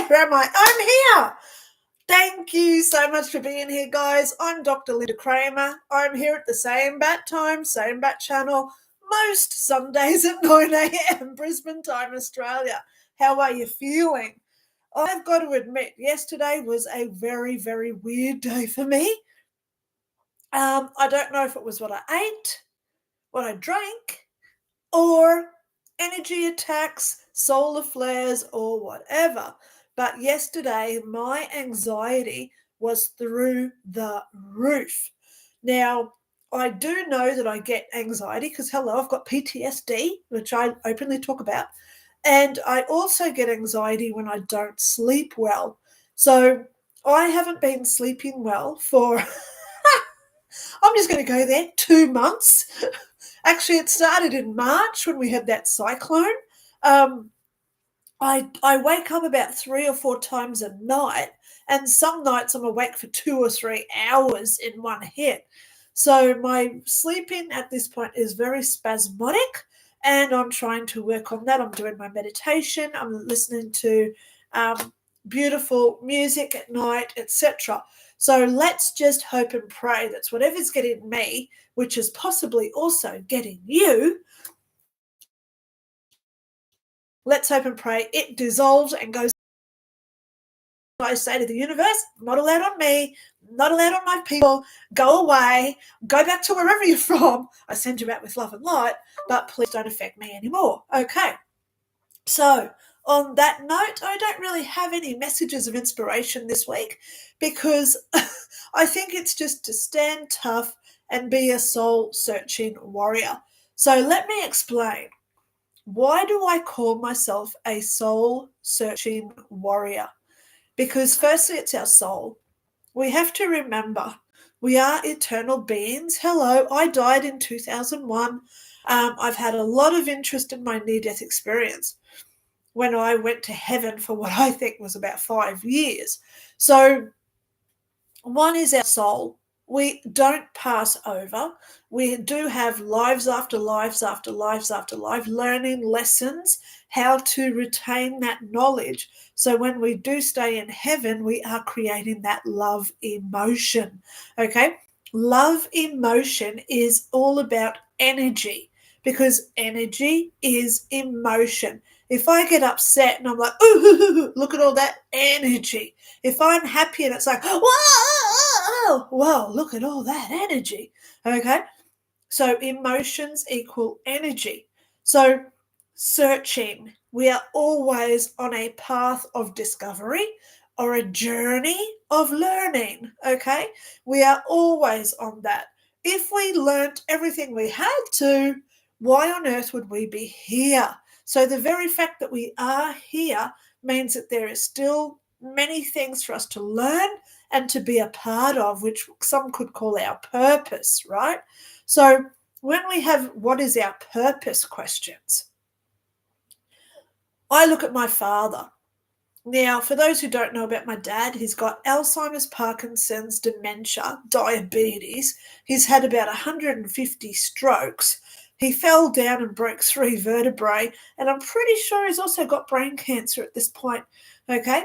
Where am I? I'm here. Thank you so much for being here, guys. I'm Dr. Lynda Cramer. I'm here at the same bat time, same bat channel, most Sundays at 9 a.m. Brisbane time, Australia. How are you feeling? I've got to admit, yesterday was a very, very weird day for me. I don't know if it was what I ate, what I drank, or energy attacks, solar flares, or whatever. But yesterday, my anxiety was through the roof. Now, I do know that I get anxiety because, hello, I've got PTSD, which I openly talk about. And I also get anxiety when I don't sleep well. So I haven't been sleeping well for, I'm just going to go there, 2 months. Actually, it started in March when we had that cyclone. I wake up about 3 or 4 times a night, and some nights I'm awake for 2 or 3 hours in one hit. So my sleeping at this point is very spasmodic, and I'm trying to work on that. I'm doing my meditation. I'm listening to beautiful music at night, etc. So let's just hope and pray that whatever's getting me, which is possibly also getting you, let's hope and pray it dissolves and goes. I say to the universe, not allowed on me, not allowed on my people, go away, go back to wherever you're from. I send you out with love and light, but please don't affect me anymore. Okay. So on that note, I don't really have any messages of inspiration this week because I think it's just to stand tough and be a soul-searching warrior. So let me explain. Why do I call myself a soul-searching warrior? Because firstly, it's our soul. We have to remember we are eternal beings. Hello, I died in 2001. I've had a lot of interest in my near-death experience when I went to heaven for what I think was about 5 years. So one is our soul. We don't pass over. We do have lives after lives after lives after life, learning lessons, how to retain that knowledge. So when we do stay in heaven, we are creating that love emotion. Okay? Love emotion is all about energy because energy is emotion. If I get upset and I'm like, ooh, look at all that energy. If I'm happy and it's like, whoa, whoa, look at all that energy. Okay. So emotions equal energy. So searching, we are always on a path of discovery or a journey of learning. Okay. We are always on that. If we learnt everything we had to, why on earth would we be here? So the very fact that we are here means that there is still many things for us to learn and to be a part of, which some could call our purpose, right? So when we have what is our purpose questions, I look at my father. Now, for those who don't know about my dad, he's got Alzheimer's, Parkinson's, dementia, diabetes. He's had about 150 strokes. He fell down and broke 3 vertebrae, and I'm pretty sure he's also got brain cancer at this point, okay?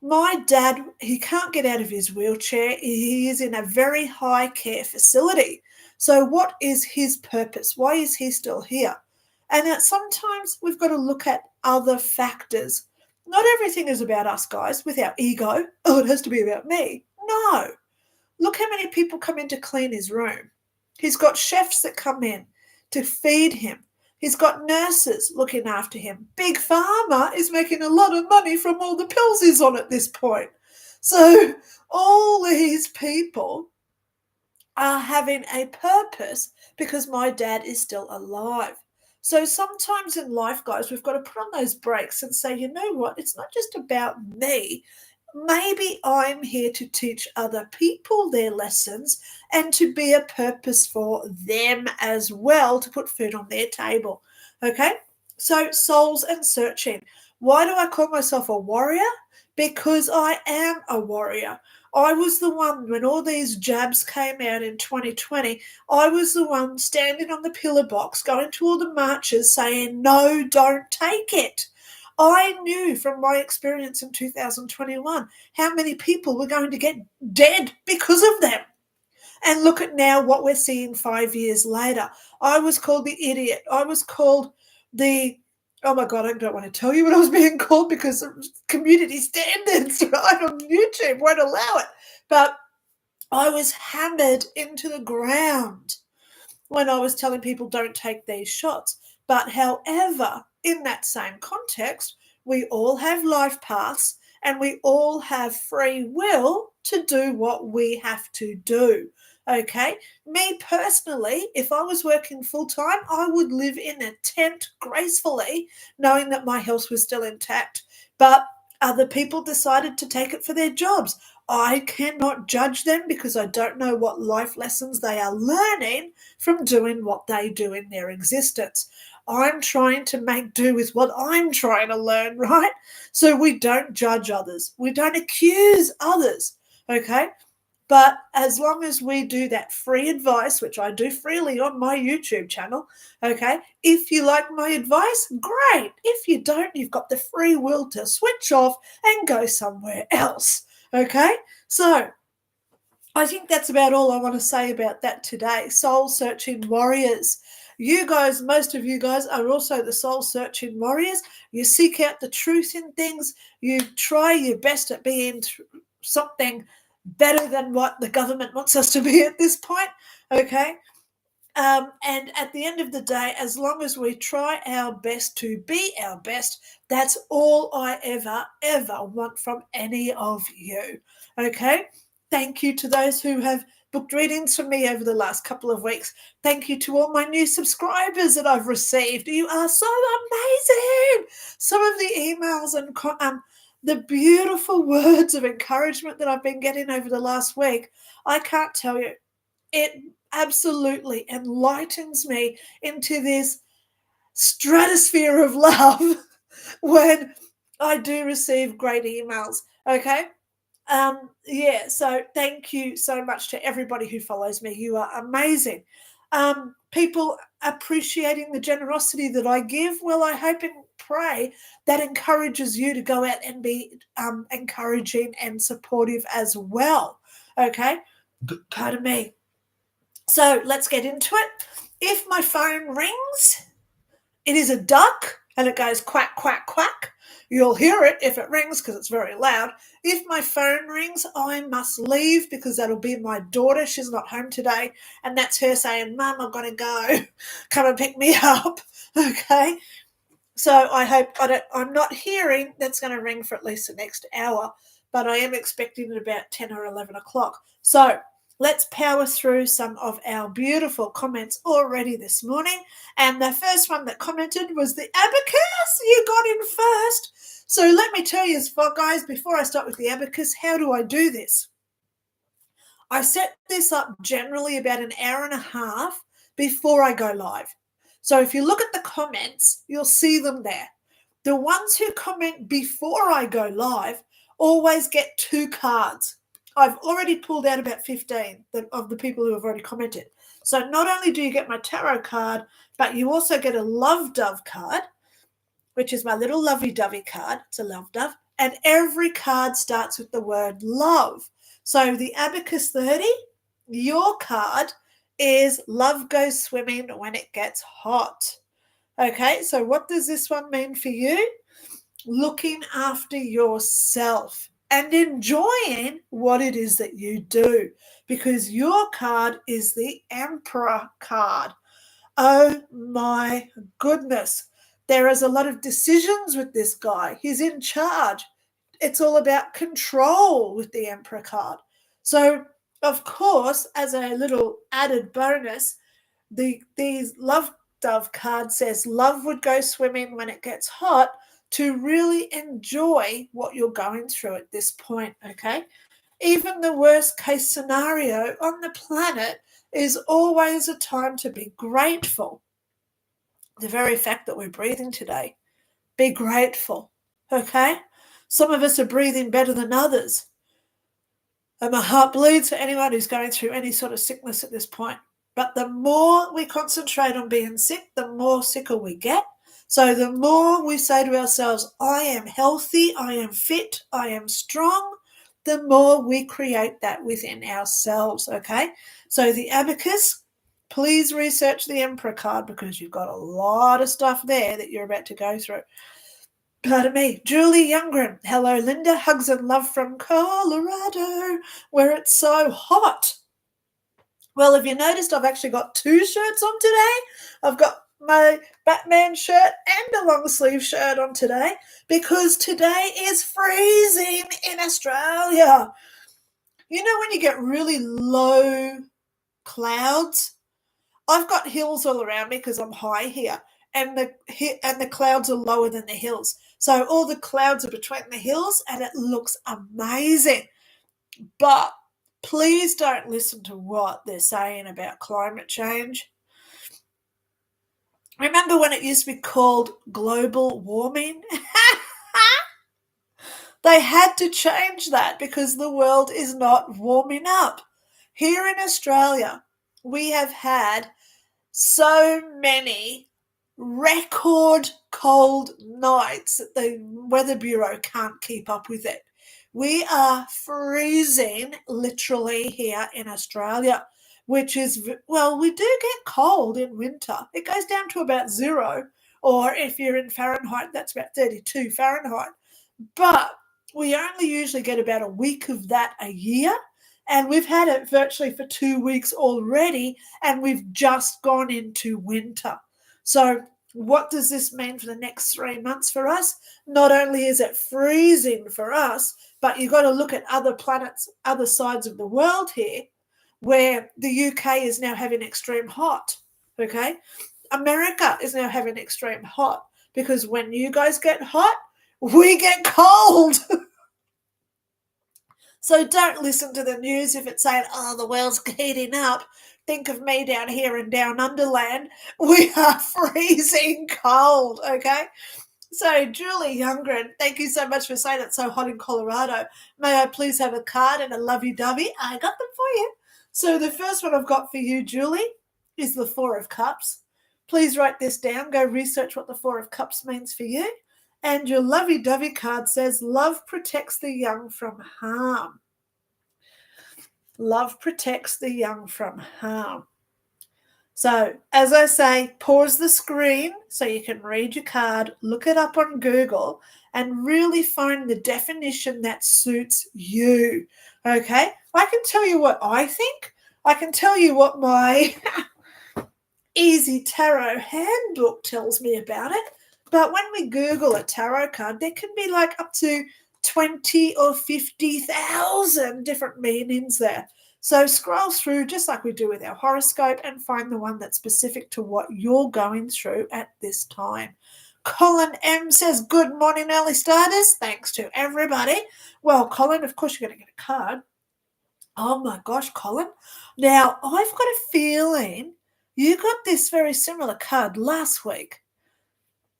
My dad, he can't get out of his wheelchair. He is in a very high care facility. So what is his purpose? Why is he still here? And that sometimes we've got to look at other factors. Not everything is about us, guys, with our ego. Oh, it has to be about me. No. Look how many people come in to clean his room. He's got chefs that come in to feed him. He's got nurses looking after him. Big Pharma is making a lot of money from all the pills he's on at this point. So all these people are having a purpose because my dad is still alive. So sometimes in life, guys, we've got to put on those brakes and say, you know what, it's not just about me. Maybe I'm here to teach other people their lessons and to be a purpose for them as well, to put food on their table. Okay? So souls and searching. Why do I call myself a warrior? Because I am a warrior. I was the one, when all these jabs came out in 2020, I was the one standing on the pillar box, going to all the marches saying, no, don't take it. I knew from my experience in 2021 how many people were going to get dead because of them. And look at now what we're seeing 5 years later. I was called the idiot. I was called the, oh my God, I don't want to tell you what I was being called because community standards right on YouTube won't allow it. But I was hammered into the ground when I was telling people don't take these shots. But however, in that same context, we all have life paths and we all have free will to do what we have to do. Okay, me personally, if I was working full time, I would live in a tent gracefully, knowing that my health was still intact. But other people decided to take it for their jobs. I cannot judge them because I don't know what life lessons they are learning from doing what they do in their existence. I'm trying to make do with what I'm trying to learn, right? So we don't judge others. We don't accuse others, okay? But as long as we do that free advice, which I do freely on my YouTube channel, okay, if you like my advice, great. If you don't, you've got the free will to switch off and go somewhere else, okay? So I think that's about all I want to say about that today. Soul searching warriors. You guys, most of you guys are also the soul searching warriors. You seek out the truth in things. You try your best at being something better than what the government wants us to be at this point, okay? And at the end of the day, as long as we try our best to be our best, that's all I ever want from any of you, okay? Thank you to those who have booked readings from me over the last couple of weeks. Thank you to all my new subscribers that I've received. You are so amazing. Some of the emails and the beautiful words of encouragement that I've been getting over the last week, I can't tell you. It absolutely enlightens me into this stratosphere of love when I do receive great emails, okay? So thank you so much to everybody who follows me. You are amazing. People appreciating the generosity that I give, well, I hope and pray that encourages you to go out and be encouraging and supportive as well, okay? Pardon me. So let's get into it. If my phone rings, it is a duck and it goes quack, quack, quack. You'll hear it if it rings because it's very loud. If my phone rings, I must leave because that'll be my daughter. She's not home today. And that's her saying, Mum, I've got to go. Come and pick me up. Okay. So I hope I'm not hearing that's going to ring for at least the next hour, but I am expecting it about 10 or 11 o'clock. So let's power through some of our beautiful comments already this morning. And the first one that commented was the abacus. You got in first. So let me tell you, guys, before I start with the abacus, how do I do this? I set this up generally about an hour and a half before I go live. So if you look at the comments, you'll see them there. The ones who comment before I go live always get 2 cards. I've already pulled out about 15 of the people who have already commented. So not only do you get my tarot card, but you also get a love dove card, which is my little lovey-dovey card. It's a love dove. And every card starts with the word love. So the Abacus 30, your card is love goes swimming when it gets hot. Okay, so what does this one mean for you? Looking after yourself and enjoying what it is that you do, because your card is the Emperor card. Oh my goodness. There is a lot of decisions with this guy. He's in charge. It's all about control with the Emperor card. So, of course, as a little added bonus, these love dove card says love would go swimming when it gets hot, to really enjoy what you're going through at this point, okay? Even the worst case scenario on the planet is always a time to be grateful. The very fact that we're breathing today, be grateful, okay? Some of us are breathing better than others. And my heart bleeds for anyone who's going through any sort of sickness at this point. But the more we concentrate on being sick, the more sicker we get. So the more we say to ourselves, I am healthy, I am fit, I am strong, the more we create that within ourselves, okay? So the abacus, please research the Emperor card because you've got a lot of stuff there that you're about to go through. Pardon me. Julie Youngren. Hello, Linda. Hugs and love from Colorado, where it's so hot. Well, have you noticed I've actually got two shirts on today? I've got my Batman shirt and a long sleeve shirt on today because today is freezing in Australia. You know when you get really low clouds? I've got hills all around me because I'm high here, and the clouds are lower than the hills. So all the clouds are between the hills, and it looks amazing. But please don't listen to what they're saying about climate change. Remember when it used to be called global warming? They had to change that because the world is not warming up. Here in Australia, we have had so many record cold nights that the Weather Bureau can't keep up with it. We are freezing literally here in Australia, which is, well, we do get cold in winter. It goes down to about 0, or if you're in Fahrenheit, that's about 32 Fahrenheit. But we only usually get about a week of that a year. And we've had it virtually for 2 weeks already, and we've just gone into winter. So what does this mean for the next 3 months for us? Not only is it freezing for us, but you've got to look at other planets, other sides of the world here, where the UK is now having extreme hot, okay? America is now having extreme hot because when you guys get hot, we get cold. So don't listen to the news if it's saying, oh, the world's heating up. Think of me down here in Down Underland. We are freezing cold, okay? So Julie Youngren, thank you so much for saying it's so hot in Colorado. May I please have a card and a lovey-dovey? I got them for you. So the first one I've got for you, Julie, is the Four of Cups. Please write this down. Go research what the Four of Cups means for you. And your lovey-dovey card says, love protects the young from harm. Love protects the young from harm. So, as I say, pause the screen so you can read your card, look it up on Google, and really find the definition that suits you. Okay? I can tell you what I think. I can tell you what my Easy Tarot handbook tells me about it. But when we Google a tarot card, there can be like up to 20 or 50,000 different meanings there. So scroll through just like we do with our horoscope and find the one that's specific to what you're going through at this time. Colin M says, good morning, early starters. Thanks to everybody. Well, Colin, of course you're going to get a card. Oh my gosh, Colin. Now, I've got a feeling you got this very similar card last week.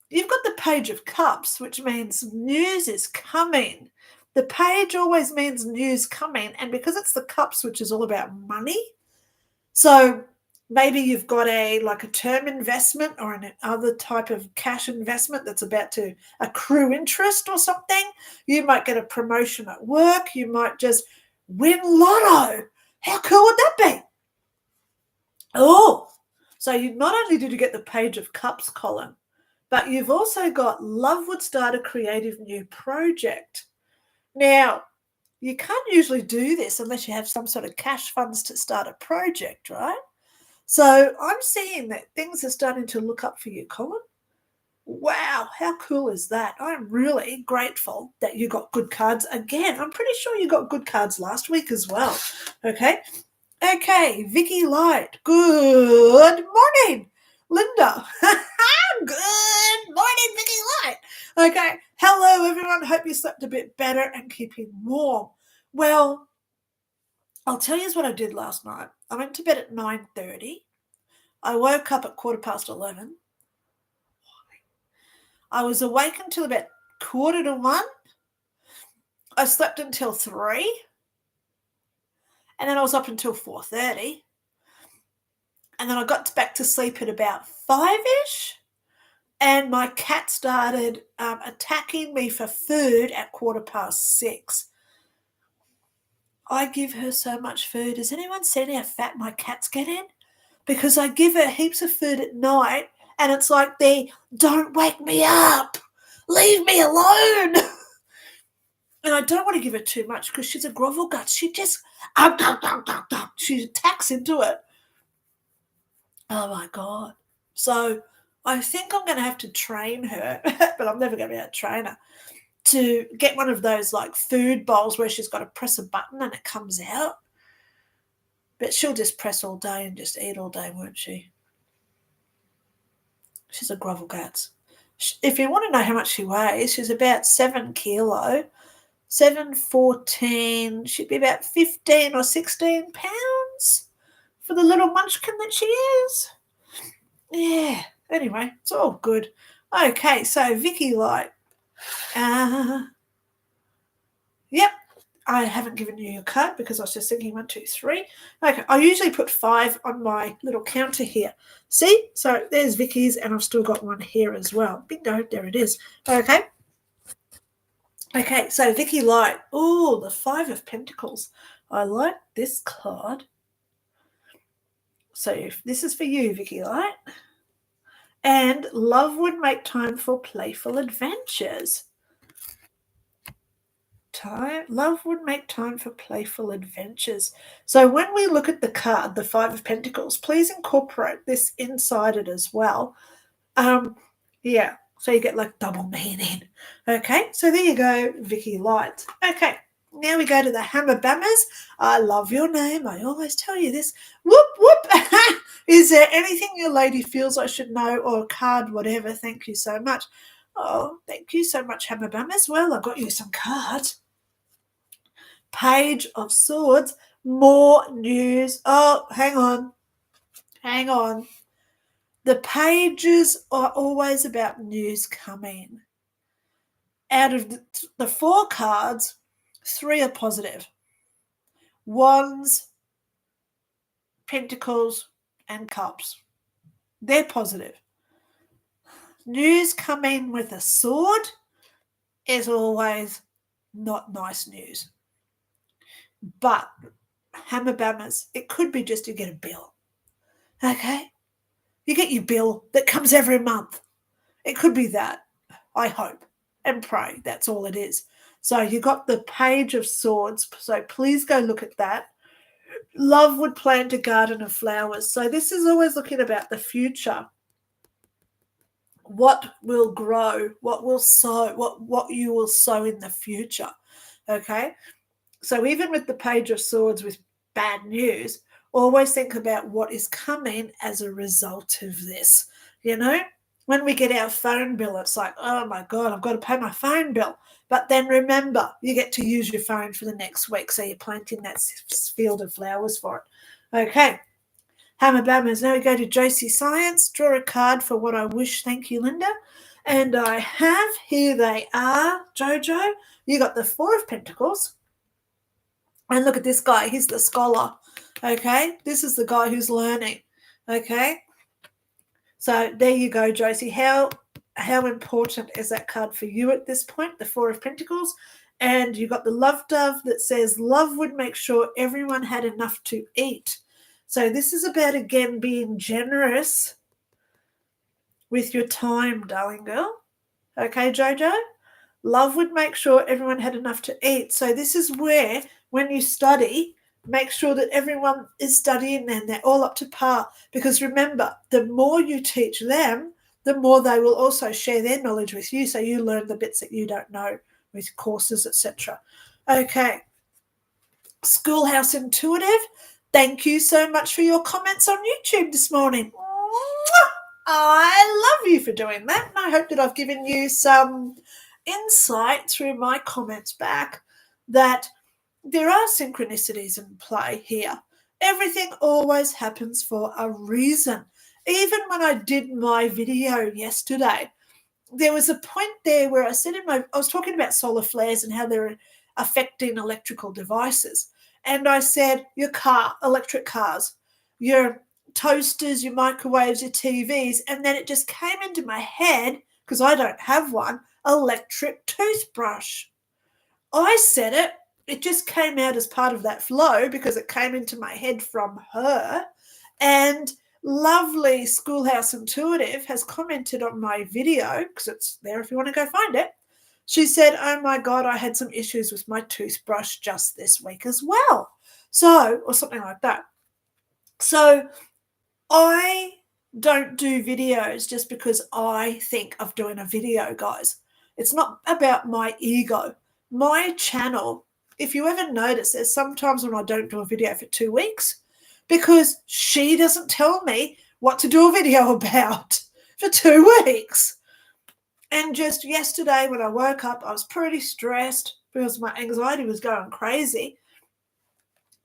You've got the Page of Cups, which means news is coming. The page always means news coming, and because it's the cups, which is all about money, so maybe you've got a term investment or an other type of cash investment that's about to accrue interest or something. You might get a promotion at work. You might just win lotto. How cool would that be? Oh, so you not only did you get the Page of Cups, Colin, but you've also got love would start a creative new project. Now, you can't usually do this unless you have some sort of cash funds to start a project, right? So I'm seeing that things are starting to look up for you, Colin. Wow, how cool is that? I'm really grateful that you got good cards again. I'm pretty sure you got good cards last week as well. Okay, Vicky Light. Good morning, Linda. Good morning, Vicky Light. Okay, hello everyone. Hope you slept a bit better and keeping warm. Well, I'll tell you what I did last night. I went to bed at 9:30. I woke up at 11:15. I was awake until about 1:45. I slept until 3. And then I was up until 4:30. And then I got back to sleep at about 5-ish. and my cat started attacking me for food at 6:15. I give her so much food. Has anyone seen how fat my cats get in? Because I give her heaps of food at night, and it's like don't wake me up. Leave me alone. And I don't want to give her too much because she's a grovel gut. She just, she attacks into it. Oh my God. So I think I'm going to have to train her, but I'm never going to be able to train her, to get one of those like food bowls where she's got to press a button and it comes out. But she'll just press all day and just eat all day, won't she? She's a grovel gut. If you want to know how much she weighs, she's about 7 kilo. 7:14, she'd be about 15 or 16 pounds for the little munchkin that she is. Yeah, anyway, it's all good. Okay, so Vicky Light. Yep, I haven't given you your card because I was just thinking 1, 2, 3. Okay, I usually put 5 on my little counter here. See? So there's Vicky's, and I've still got one here as well. Bingo, there it is. Okay. Okay, so Vicky Light. Oh, the 5 of Pentacles. I like this card. So this is for you, Vicky Light. And love would make time for playful adventures. Love would make time for playful adventures. So when we look at the card, the 5 of Pentacles, please incorporate this inside it as well. Yeah. So you get like double meaning. Okay, so there you go, Vicky Light. Okay, now we go to the Hammer Bammers. I love your name. I always tell you this. Whoop, whoop. Is there anything your lady feels I should know, or a card, whatever? Thank you so much. Oh, thank you so much, Hammer Bammers. Well, I got you some cards. Page of Swords. More news. Oh, hang on. Hang on. The pages are always about news coming. Out of the 4 cards, 3 are positive. Wands, Pentacles, and Cups. They're positive. News coming with a sword is always not nice news. But, Hammer Bammers, it could be just you get a bill. Okay? You get your bill that comes every month. It could be that, I hope, and pray. That's all it is. So you got the Page of Swords, so please go look at that. Love would plant a garden of flowers. So this is always looking about the future. What will grow, what will sow, what you will sow in the future. Okay? So even with the Page of Swords with bad news, always think about what is coming as a result of this. You know, when we get our phone bill, it's like, oh my God, I've got to pay my phone bill. But then remember, you get to use your phone for the next week. So you're planting that field of flowers for it. Okay. Hammer Bammers. Now we go to Josie Science. Draw a card for what I wish. Thank you, Linda. And I have, here they are, Jojo. You got the 4 of Pentacles. And look at this guy. He's the scholar. Okay. This is the guy who's learning. Okay. So there you go, Josie. How important is that card for you at this point? The 4 of Pentacles. And you got the Love Dove that says love would make sure everyone had enough to eat. So this is about, again, being generous with your time, darling girl. Okay, Jojo? Love would make sure everyone had enough to eat. So this is where, when you study, make sure that everyone is studying and they're all up to par. Because remember, the more you teach them, the more they will also share their knowledge with you. So you learn the bits that you don't know with courses, etc. Okay. Schoolhouse Intuitive. Thank you so much for your comments on YouTube this morning. I love you for doing that. And I hope that I've given you some insight through my comments back that there are synchronicities in play here. Everything always happens for a reason. Even when I did my video yesterday, there was a point there where I said I was talking about solar flares and how they're affecting electrical devices. And I said, your car, electric cars, your toasters, your microwaves, your TVs, and then it just came into my head, because I don't have one, electric toothbrush. I said it just came out as part of that flow because it came into my head from her. And lovely Schoolhouse Intuitive has commented on my video, because it's there if you want to go find it. She said, oh my God, I had some issues with my toothbrush just this week as well. So, or something like that. So I don't do videos just because I think of doing a video, guys. It's not about my ego. My channel, if you ever notice, there's sometimes when I don't do a video for 2 weeks because she doesn't tell me what to do a video about for 2 weeks. And just yesterday when I woke up, I was pretty stressed because my anxiety was going crazy.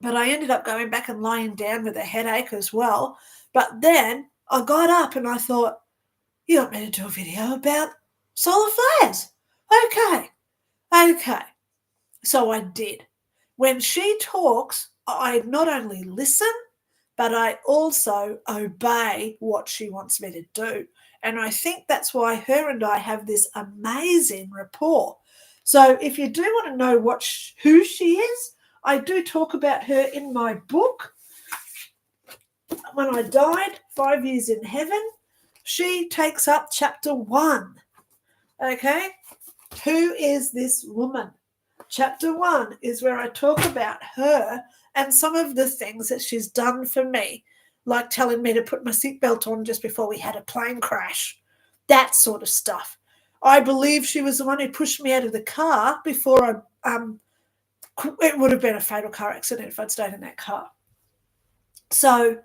But I ended up going back and lying down with a headache as well. But then I got up and I thought, you want me to do a video about solar flares? Okay. So I did. When she talks, I not only listen, but I also obey what she wants me to do. And I think that's why her and I have this amazing rapport. So if you do want to know who she is, I do talk about her in my book. When I died, 5 Years in Heaven, she takes up chapter 1. Okay? Who is this woman? Chapter 1 is where I talk about her and some of the things that she's done for me, like telling me to put my seatbelt on just before we had a plane crash, that sort of stuff. I believe she was the one who pushed me out of the car before it would have been a fatal car accident if I'd stayed in that car. So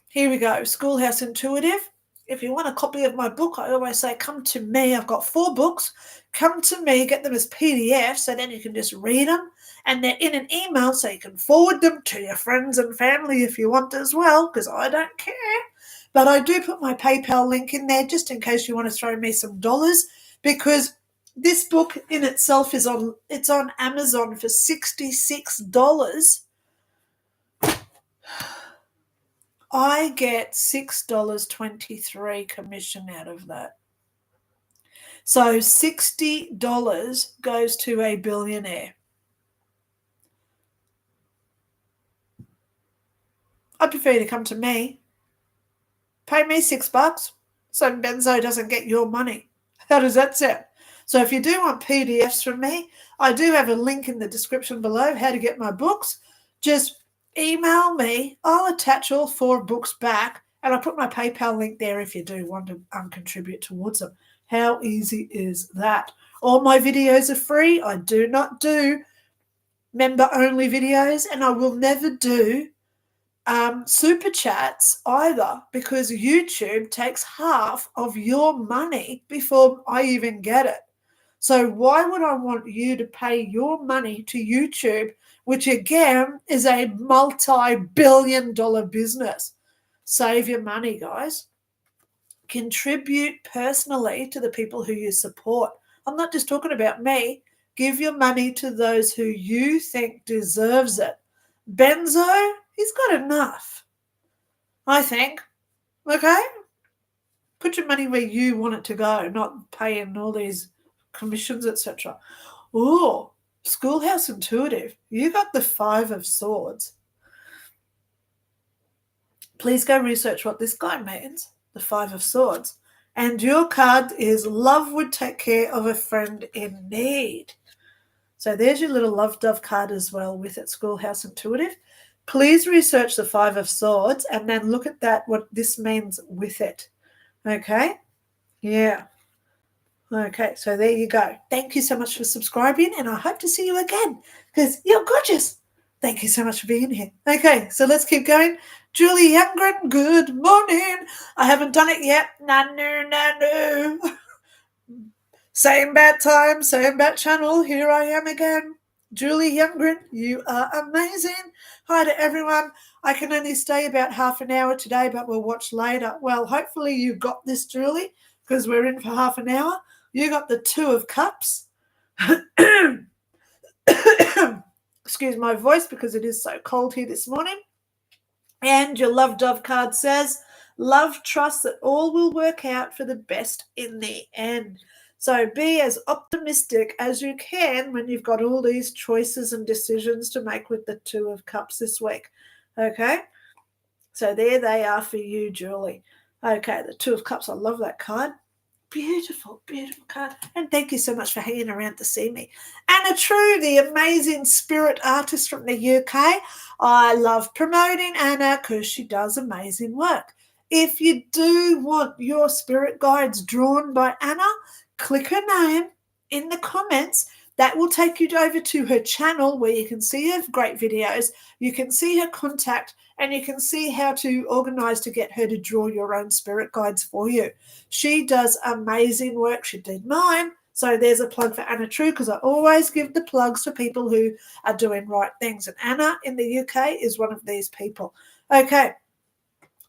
here we go, Schoolhouse Intuitive. If you want a copy of my book, I always say, come to me. I've got 4 books. Come to me, get them as PDFs, so then you can just read them. And they're in an email, so you can forward them to your friends and family if you want as well, because I don't care. But I do put my PayPal link in there just in case you want to throw me some dollars, because this book in itself is on Amazon for $66. I get $6.23 commission out of that. So $60 goes to a billionaire. I prefer you to come to me. Pay me $6 so Benzo doesn't get your money. How does that sound? So if you do want PDFs from me, I do have a link in the description below how to get my books. Just email me. I'll attach all 4 books back, and I'll put my PayPal link there if you do want to contribute towards them. How easy is that? All my videos are free. I do not do member-only videos, and I will never do super chats either, because YouTube takes half of your money before I even get it. So why would I want you to pay your money to YouTube, which again is a multi-billion-dollar business? Save your money, guys. Contribute personally to the people who you support. I'm not just talking about me. Give your money to those who you think deserves it. Benzo, he's got enough, I think. Okay? Put your money where you want it to go, not paying all these commissions, etc. Oh, Schoolhouse Intuitive, you got the 5 of Swords. Please go research what this guy means, the 5 of Swords. And your card is Love Would Take Care of a Friend in Need. So there's your little love dove card as well with it, Schoolhouse Intuitive. Please research the 5 of Swords and then look at that, what this means with it. Okay? Yeah. Okay, so there you go. Thank you so much for subscribing, and I hope to see you again because you're gorgeous. Thank you so much for being here. Okay, so let's keep going. Julie Youngren, good morning. I haven't done it yet. No. Same bad time, same bad channel. Here I am again. Julie Youngren, you are amazing. Hi to everyone. I can only stay about half an hour today, but we'll watch later. Well, hopefully you got this, Julie, because we're in for half an hour. You got the 2 of Cups. Excuse my voice because it is so cold here this morning. And your love dove card says, love trusts that all will work out for the best in the end. So be as optimistic as you can when you've got all these choices and decisions to make with the Two of Cups this week. Okay? So there they are for you, Julie. Okay, the Two of Cups. I love that card. Beautiful, beautiful card. And thank you so much for hanging around to see me. Anna True, the amazing spirit artist from the UK. I love promoting Anna because she does amazing work. If you do want your spirit guides drawn by Anna, click her name in the comments. That will take you over to her channel where you can see her great videos, you can see her contact, and you can see how to organize to get her to draw your own spirit guides for you. She does amazing work. She did mine. So there's a plug for Anna True, because I always give the plugs to people who are doing right things. And Anna in the UK is one of these people. Okay.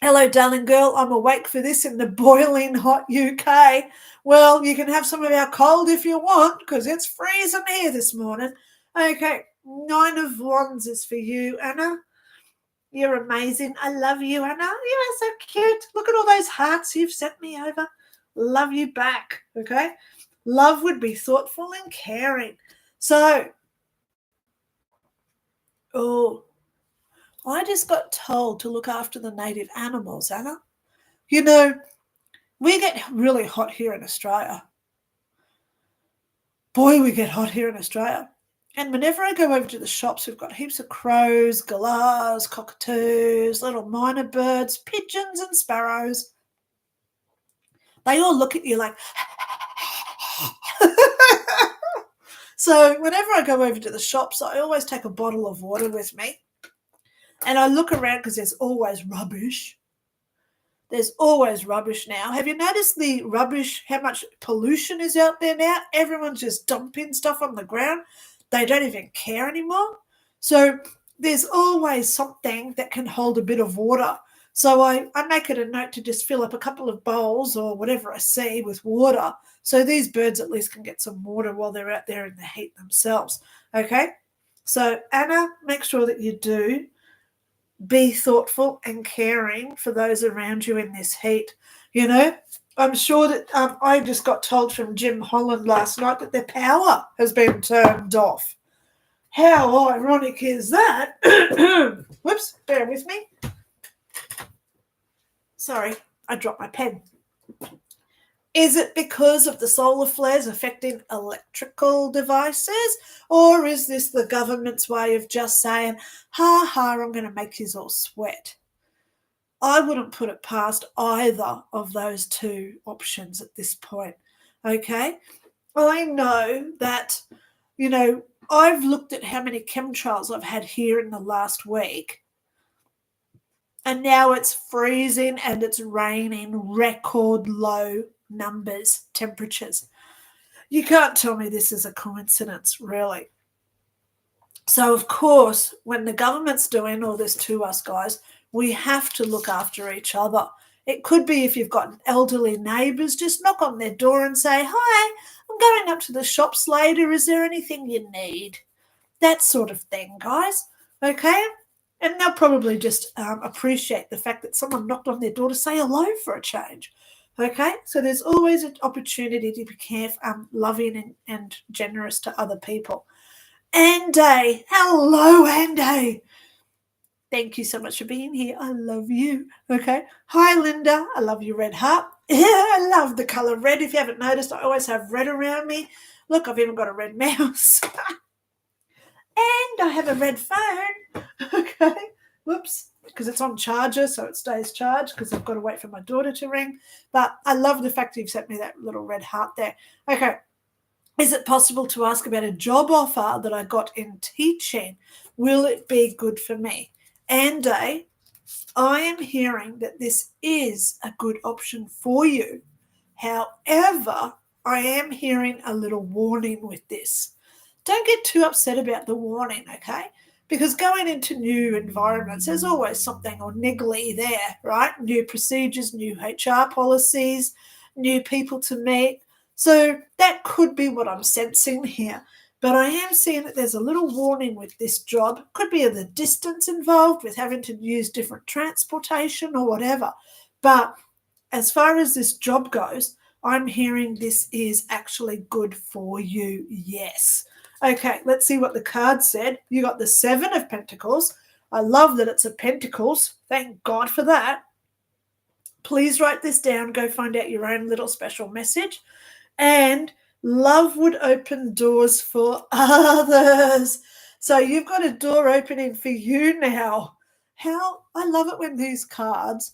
Hello, darling girl. I'm awake for this in the boiling hot UK. Well, you can have some of our cold if you want, because it's freezing here this morning. Okay. 9 of Wands is for you, Anna. You're amazing. I love you, Anna. You are so cute. Look at all those hearts you've sent me over. Love you back, okay? Love would be thoughtful and caring. So, I just got told to look after the native animals, Anna. You know, we get really hot here in Australia. Boy, we get hot here in Australia. And whenever I go over to the shops, we've got heaps of crows, galahs, cockatoos, little minor birds, pigeons and sparrows. They all look at you like... So whenever I go over to the shops, I always take a bottle of water with me. And I look around because there's always rubbish. There's always rubbish now. Have you noticed the rubbish, how much pollution is out there now? Everyone's just dumping stuff on the ground. They don't even care anymore. So there's always something that can hold a bit of water. So I make it a note to just fill up a couple of bowls or whatever I see with water, so these birds at least can get some water while they're out there in the heat themselves. Okay? So Anna, make sure that you do be thoughtful and caring for those around you in this heat. You know, I'm sure that I just got told from Jim Holland last night that their power has been turned off. How ironic is that? Whoops, bear with me. Sorry, I dropped my pen. Is it because of the solar flares affecting electrical devices? Or is this the government's way of just saying, ha ha, I'm going to make you all sweat? I wouldn't put it past either of those two options at this point. Okay? I know that, you know, I've looked at how many chemtrails I've had here in the last week. And now it's freezing and it's raining, record low numbers, temperatures. You can't tell me this is a coincidence, really. So, of course, when the government's doing all this to us, guys, we have to look after each other. It could be if you've got elderly neighbours, just knock on their door and say, hi, I'm going up to the shops later. Is there anything you need? That sort of thing, guys. Okay? And they'll probably just appreciate the fact that someone knocked on their door to say hello for a change. Okay? So there's always an opportunity to be careful, loving and generous to other people. Andy, hello, Andy. Thank you so much for being here. I love you. Okay. Hi, Linda. I love your red heart. I love the colour red. If you haven't noticed, I always have red around me. Look, I've even got a red mouse. And I have a red phone. Okay. Whoops. Because it's on charger, so it stays charged because I've got to wait for my daughter to ring. But I love the fact that you've sent me that little red heart there. Okay. Is it possible to ask about a job offer that I got in teaching? Will it be good for me? Andy, I am hearing that this is a good option for you. However, I am hearing a little warning with this. Don't get too upset about the warning, okay? Because going into new environments, there's always something or niggly there, right? New procedures, new HR policies, new people to meet. So that could be what I'm sensing here. But I am seeing that there's a little warning with this job. Could be the distance involved with having to use different transportation or whatever. But as far as this job goes, I'm hearing this is actually good for you. Yes. Okay, let's see what the card said. You got the 7 of Pentacles. I love that it's a Pentacles. Thank God for that. Please write this down. Go find out your own little special message. And love would open doors for others. So you've got a door opening for you now. How I love it when these cards,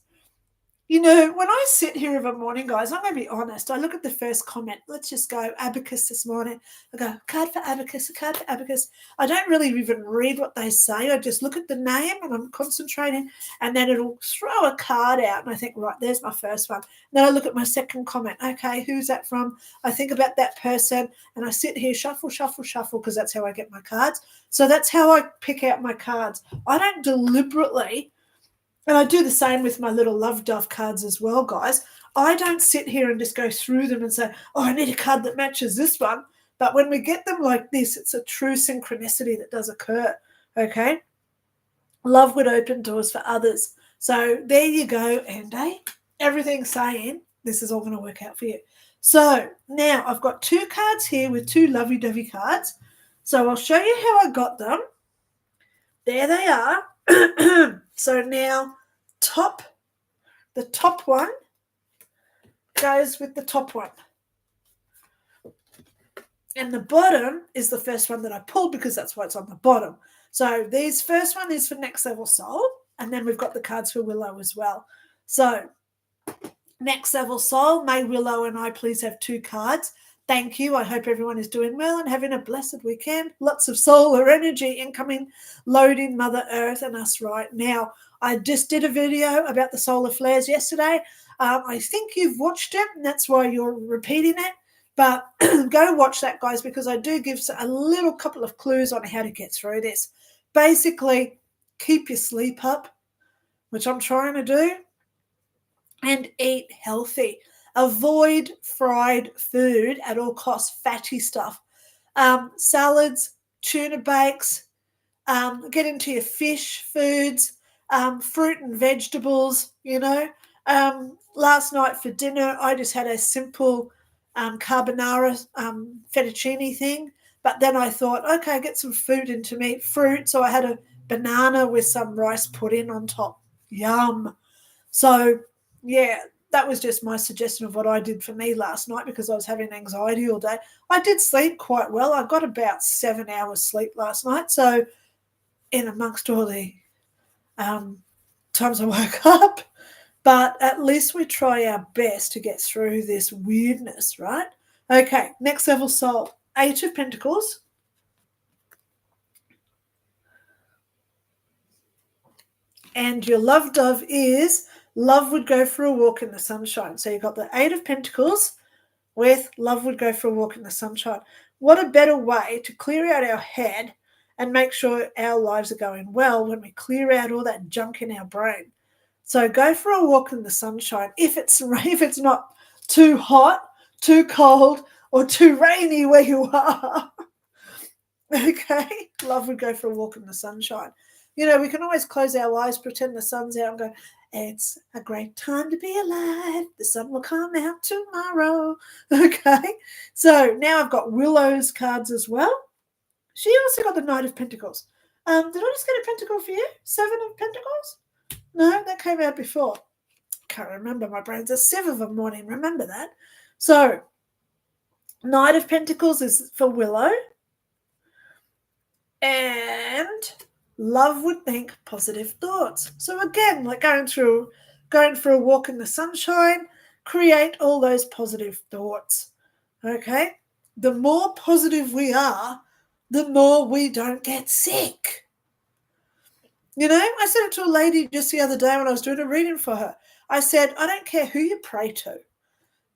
when I sit here of a morning, guys, I'm going to be honest. I look at the first comment. Let's just go abacus this morning. I go, card for abacus, a card for abacus. I don't really even read what they say. I just look at the name and I'm concentrating, and then it'll throw a card out. And I think, right, there's my first one. Then I look at my second comment. Okay, who's that from? I think about that person, and I sit here, shuffle, shuffle, shuffle, because that's how I get my cards. So that's how I pick out my cards. I don't deliberately. And I do the same with my little love dove cards as well, guys. I don't sit here and just go through them and say, oh, I need a card that matches this one. But when we get them like this, it's a true synchronicity that does occur, okay? Love would open doors for others. So there you go, Andy. Everything's saying this is all going to work out for you. So now I've got 2 cards here with 2 lovey-dovey cards. So I'll show you how I got them. There they are. So now the top one goes with the top one. And the bottom is the first one that I pulled because that's why it's on the bottom. So this first one is for Next Level Soul, and then we've got the cards for Willow as well. So Next Level Soul, may Willow and I please have 2 cards. Thank you. I hope everyone is doing well and having a blessed weekend. Lots of solar energy incoming, loading Mother Earth and us right now. I just did a video about the solar flares yesterday. I think you've watched it, and that's why you're repeating it. But go watch that, guys, because I do give a little couple of clues on how to get through this. Basically, keep your sleep up, which I'm trying to do, and eat healthy. Avoid fried food at all costs, fatty stuff. Salads, tuna bakes, get into your fish foods, fruit and vegetables, Last night for dinner, I just had a simple carbonara fettuccine thing. But then I thought, okay, get some food into me, fruit. So I had a banana with some rice pudding on top. Yum. So, yeah, that was just my suggestion of what I did for me last night because I was having anxiety all day. I did sleep quite well. I got about 7 hours sleep last night. So in amongst all the times I woke up, but at least we try our best to get through this weirdness, right? Okay, Next Level Soul, 8 of Pentacles. And your love dove is love would go for a walk in the sunshine. So you've got the 8 of Pentacles with love would go for a walk in the sunshine. What a better way to clear out our head and make sure our lives are going well when we clear out all that junk in our brain. So go for a walk in the sunshine. If it's not too hot, too cold, or too rainy where you are, okay, love would go for a walk in the sunshine. We can always close our eyes, pretend the sun's out and go, it's a great time to be alive. The sun will come out tomorrow. Okay, so now I've got Willow's cards as well. She also got the Knight of Pentacles. Did I just get a pentacle for you? 7 of Pentacles? No, that came out before. Can't remember. My brain's a sieve of a morning. Remember that. So, Knight of Pentacles is for Willow. And love would think positive thoughts. So again, like going for a walk in the sunshine, create all those positive thoughts. Okay? The more positive we are, the more we don't get sick. I said it to a lady just the other day when I was doing a reading for her. I said, I don't care who you pray to.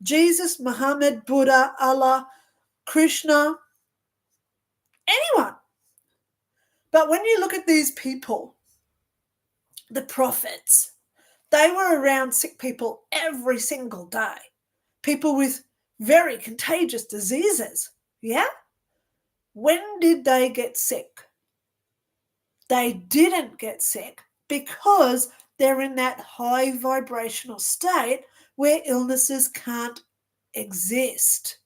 Jesus, Muhammad, Buddha, Allah, Krishna, anyone. But when you look at these people, the prophets, they were around sick people every single day. People with very contagious diseases. Yeah? When did they get sick? They didn't get sick because they're in that high vibrational state where illnesses can't exist.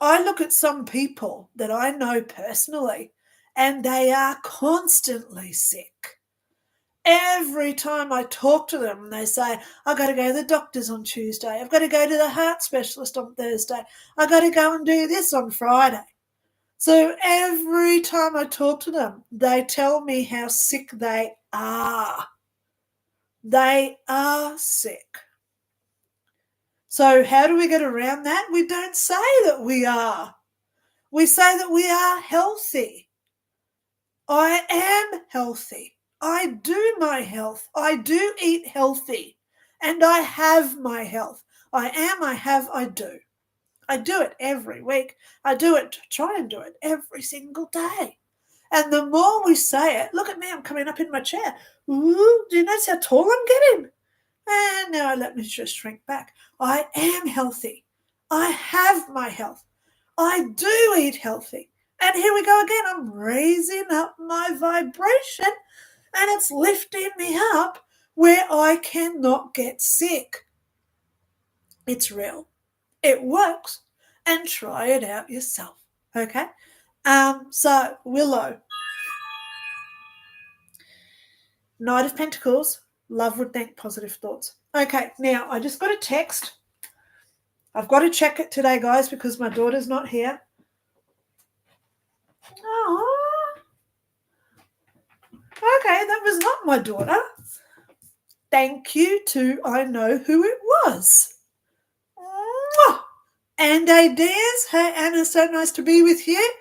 I look at some people that I know personally, and they are constantly sick. Every time I talk to them, they say, I've got to go to the doctors on Tuesday. I've got to go to the heart specialist on Thursday. I've got to go and do this on Friday. So every time I talk to them, they tell me how sick they are. They are sick. So how do we get around that? We don't say that we are. We say that we are healthy. I am healthy. I do my health. I do eat healthy. And I have my health. I am, I have, I do. I do it every week. I do it, try and do it every single day. And the more we say it, look at me, I'm coming up in my chair. Ooh, do you notice how tall I'm getting? And now let me just shrink back. I am healthy. I have my health. I do eat healthy. And here we go again. I'm raising up my vibration and it's lifting me up where I cannot get sick. It's real. It works. And try it out yourself. Okay? So, Willow. Knight of Pentacles. Love, would think, positive thoughts. Okay, now I just got a text. I've got to check it today, guys, because my daughter's not here. Oh, okay, that was not my daughter. Thank you to I know who it was. And Dares, hey Anna, so nice to be with you.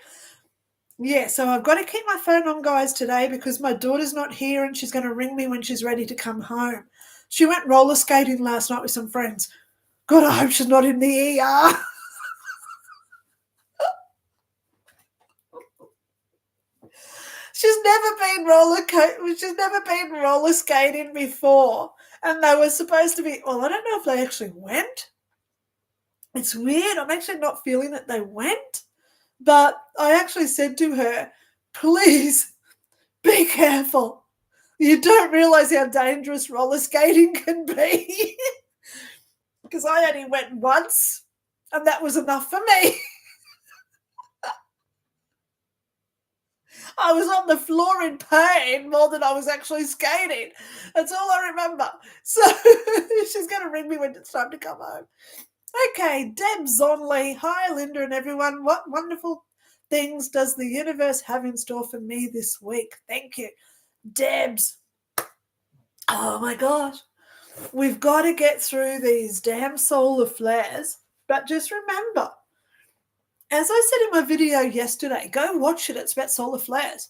Yeah, so I've got to keep my phone on, guys, today because my daughter's not here and she's going to ring me when she's ready to come home. She went roller skating last night with some friends. God, I hope she's not in the ER. She's never been roller skating before. And they were supposed to be, well, I don't know if they actually went. It's weird. I'm actually not feeling that they went. But I actually said to her, please be careful. You don't realize how dangerous roller skating can be. Because I only went once, and that was enough for me. I was on the floor in pain more than I was actually skating. That's all I remember. So she's going to ring me when it's time to come home. Okay, Deb Zonley. Hi, Lynda and everyone. What wonderful things does the universe have in store for me this week? Thank you. Debs. Oh, my gosh. We've got to get through these damn solar flares. But just remember, as I said in my video yesterday, go watch it. It's about solar flares.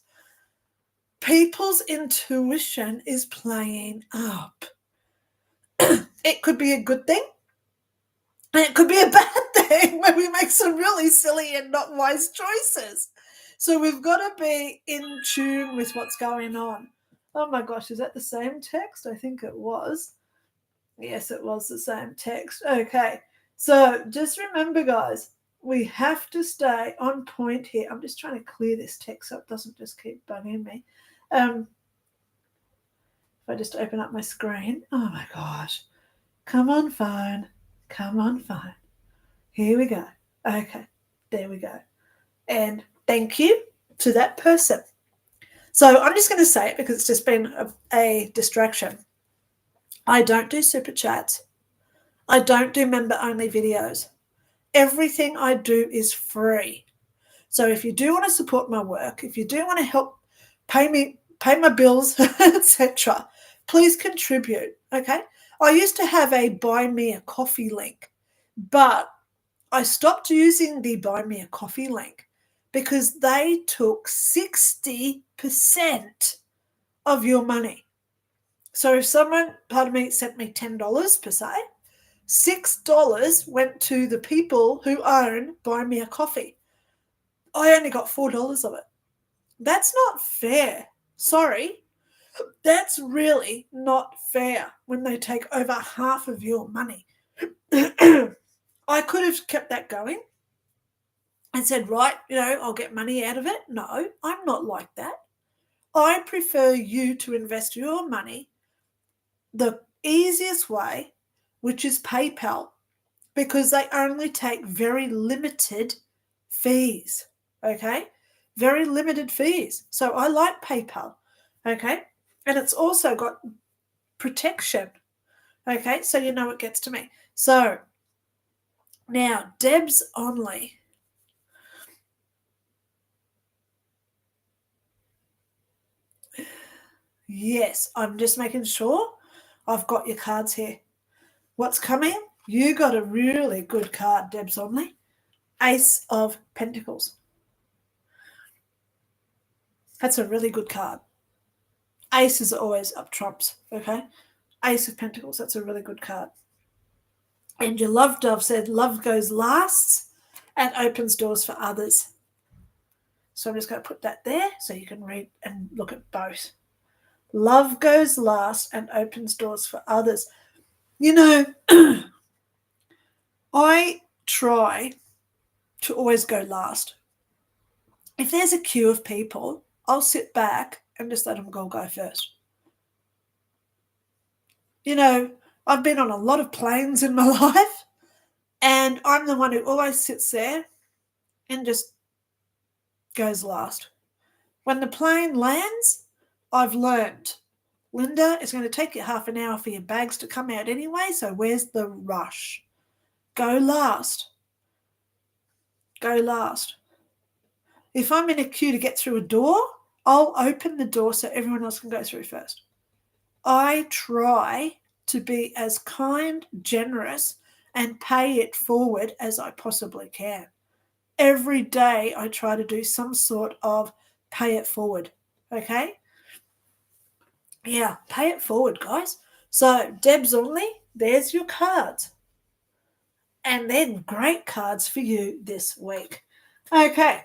People's intuition is playing up. It could be a good thing, and it could be a bad thing where we make some really silly and not wise choices. So we've got to be in tune with what's going on. Oh my gosh, is that the same text? I think it was. Yes, it was the same text. Okay, so just remember, guys, we have to stay on point here. I'm just trying to clear this text so it doesn't just keep bugging me. If I just open up my screen. Oh my gosh. Come on, phone. Come on, phone. Here we go. Okay, there we go. And thank you to that person. So I'm just going to say it because it's just been a distraction. I don't do super chats. I don't do member-only videos. Everything I do is free. So if you do want to support my work, if you do want to help pay my bills, etc., please contribute, okay? I used to have a buy me a coffee link, but I stopped using the buy me a coffee link because they took 60% of your money. So if someone, sent me $10 per se, $6 went to the people who own Buy Me a Coffee. I only got $4 of it. That's not fair. Sorry. That's really not fair when they take over half of your money. I could have kept that going. and said, right, I'll get money out of it. No, I'm not like that. I prefer you to invest your money the easiest way, which is PayPal, because they only take very limited fees, okay? Very limited fees. So I like PayPal, okay? And it's also got protection, okay? So it gets to me. So now, Debs only. Yes, I'm just making sure I've got your cards here. What's coming? You got a really good card, Debs only. Ace of Pentacles. That's a really good card. Aces are always up trumps, okay? Ace of Pentacles, that's a really good card. And your love dove said, love goes last and opens doors for others. So I'm just going to put that there so you can read and look at both. Love goes last and opens doors for others. I try to always go last. If there's a queue of people, I'll sit back and just let them go first. I've been on a lot of planes in my life, and I'm the one who always sits there and just goes last. When the plane lands, I've learned, Linda, it's going to take you half an hour for your bags to come out anyway, so where's the rush? Go last. Go last. If I'm in a queue to get through a door, I'll open the door so everyone else can go through first. I try to be as kind, generous, and pay it forward as I possibly can. Every day I try to do some sort of pay it forward, okay? Yeah, pay it forward, guys. So, Debs only, there's your cards. And then great cards for you this week. Okay,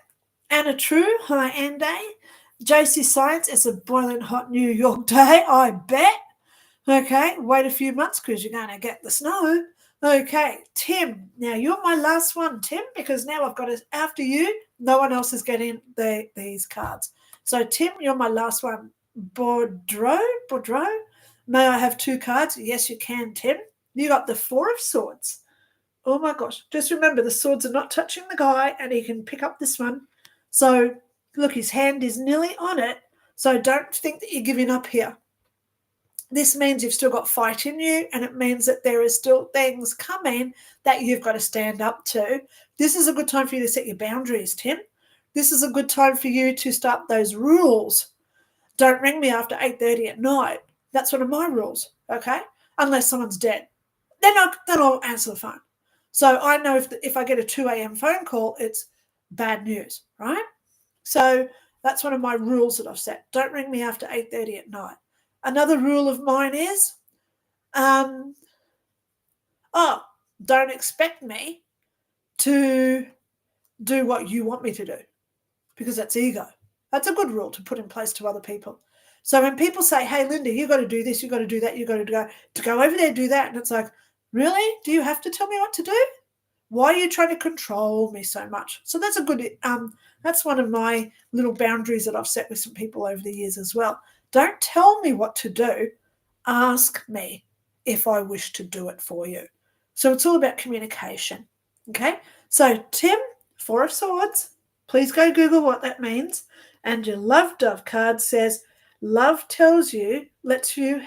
and a true high-end day. JC Science, it's a boiling hot New York day, I bet. Okay, wait a few months because you're going to get the snow. Okay, Tim. Now, you're my last one, Tim, because now I've got it after you. No one else is getting these cards. So, Tim, you're my last one. Bordeaux? May I have 2 cards? Yes, you can, Tim. You got the 4 of Swords. Oh, my gosh. Just remember, the swords are not touching the guy, and he can pick up this one. So, look, his hand is nearly on it. So, don't think that you're giving up here. This means you've still got fight in you, and it means that there is still things coming that you've got to stand up to. This is a good time for you to set your boundaries, Tim. This is a good time for you to start those rules. Don't ring me after 8:30 at night. That's one of my rules, okay? Unless someone's dead. Then I'll answer the phone. So I know if I get a 2 a.m. phone call, it's bad news, right? So that's one of my rules that I've set. Don't ring me after 8:30 at night. Another rule of mine is, don't expect me to do what you want me to do, because that's ego. That's a good rule to put in place to other people. So when people say, hey, Linda, you got to do this, you got to do that, you got to go over there and do that, and it's like, really? Do you have to tell me what to do? Why are you trying to control me so much? So that's a good, that's one of my little boundaries that I've set with some people over the years as well. Don't tell me what to do. Ask me if I wish to do it for you. So it's all about communication. Okay? So Tim, 4 of Swords, please go Google what that means. And your love dove card says, love tells you, lets you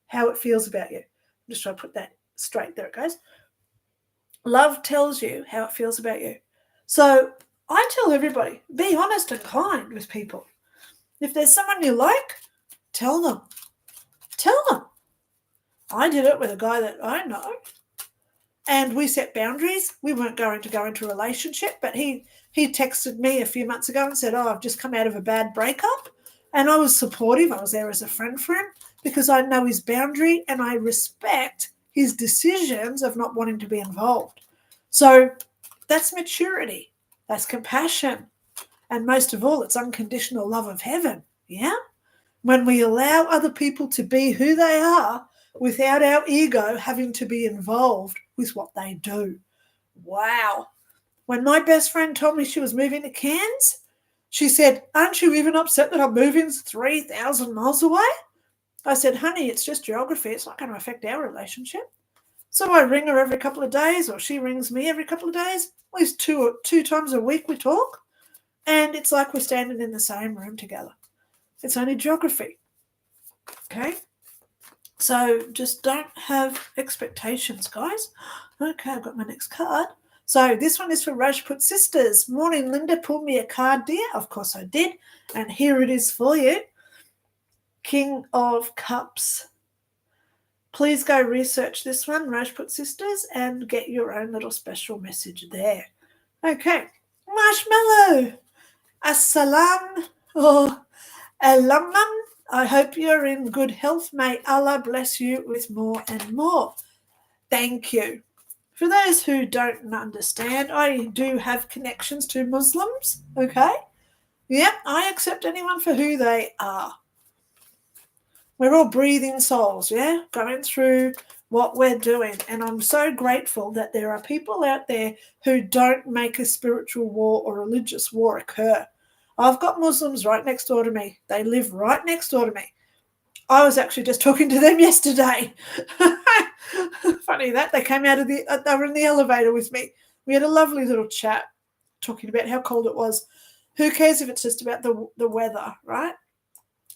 how it feels about you. I'm just trying to put that straight. There it goes. Love tells you how it feels about you. So I tell everybody, be honest and kind with people. If there's someone you like, tell them. Tell them. I did it with a guy that I know, and we set boundaries. We weren't going to go into a relationship, but he texted me a few months ago and said, I've just come out of a bad breakup, and I was supportive. I was there as a friend for him because I know his boundary and I respect his decisions of not wanting to be involved. So that's maturity. That's compassion. And most of all, it's unconditional love of heaven. Yeah? When we allow other people to be who they are without our ego having to be involved with what they do. Wow. When my best friend told me she was moving to Cairns, she said, aren't you even upset that I'm moving 3,000 miles away? I said, honey, it's just geography. It's not going to affect our relationship. So I ring her every couple of days, or she rings me every couple of days. At least two times a week we talk. And it's like we're standing in the same room together. It's only geography. Okay? So just don't have expectations, guys. Okay, I've got my next card. So this one is for Rajput Sisters. Morning, Linda. Pulled me a card, dear. Of course I did. And here it is for you. King of Cups. Please go research this one, Rajput Sisters, and get your own little special message there. Okay. Marshmallow. Assalam or Alamam. I hope you're in good health. May Allah bless you with more and more. Thank you. For those who don't understand, I do have connections to Muslims, okay? Yep, I accept anyone for who they are. We're all breathing souls, yeah, going through what we're doing. And I'm so grateful that there are people out there who don't make a spiritual war or religious war occur. I've got Muslims right next door to me. They live right next door to me. I was actually just talking to them yesterday. Funny that. They came out of they were in the elevator with me. We had a lovely little chat talking about how cold it was. Who cares if it's just about the weather, right?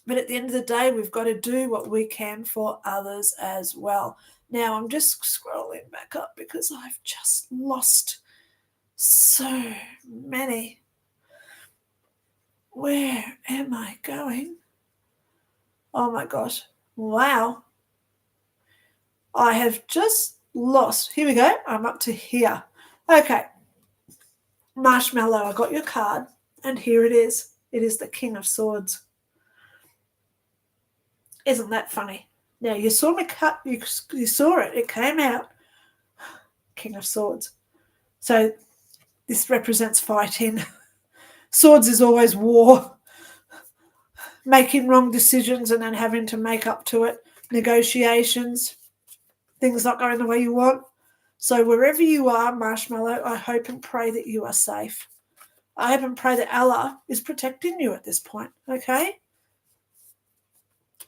But at the end of the day, we've got to do what we can for others as well. Now, I'm just scrolling back up because I've just lost so many. Where am I going? Oh, my gosh. Wow. I have just lost. Here we go. I'm up to here. Okay. Marshmallow, I got your card, and here it is. It is the King of Swords. Isn't that funny? Now, you saw me cut, you saw it, it came out. King of Swords. So this represents fighting. Swords is always war. Making wrong decisions and then having to make up to it. Negotiations. Things not going the way you want. So wherever you are, Marshmallow, I hope and pray that you are safe. I hope and pray that Allah is protecting you at this point, okay?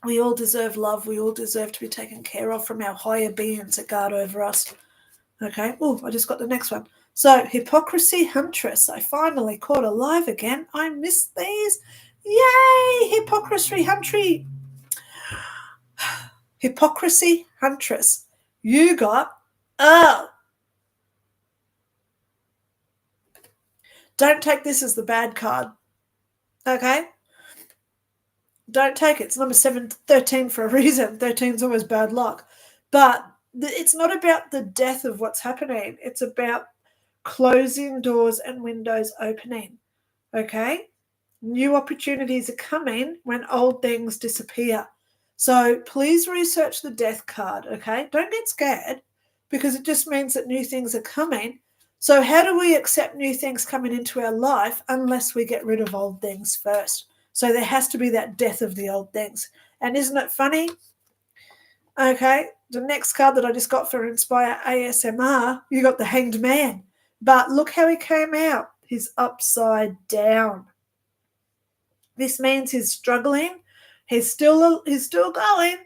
We all deserve love. We all deserve to be taken care of from our higher beings that guard over us. Okay. Oh, I just got the next one. So, Hypocrisy Huntress. I finally caught alive again. I missed these. Yay! Hypocrisy Huntress. You got, don't take this as the bad card. Okay? Don't take it. It's number 13 for a reason. 13 is always bad luck. But it's not about the death of what's happening. It's about closing doors and windows opening. Okay? New opportunities are coming when old things disappear. So please research the death card, okay? Don't get scared because it just means that new things are coming. So how do we accept new things coming into our life unless we get rid of old things first? So there has to be that death of the old things. And isn't it funny? Okay, the next card that I just got for Inspire ASMR, you got the Hanged Man. But look how he came out. He's upside down. This means he's struggling. He's still going.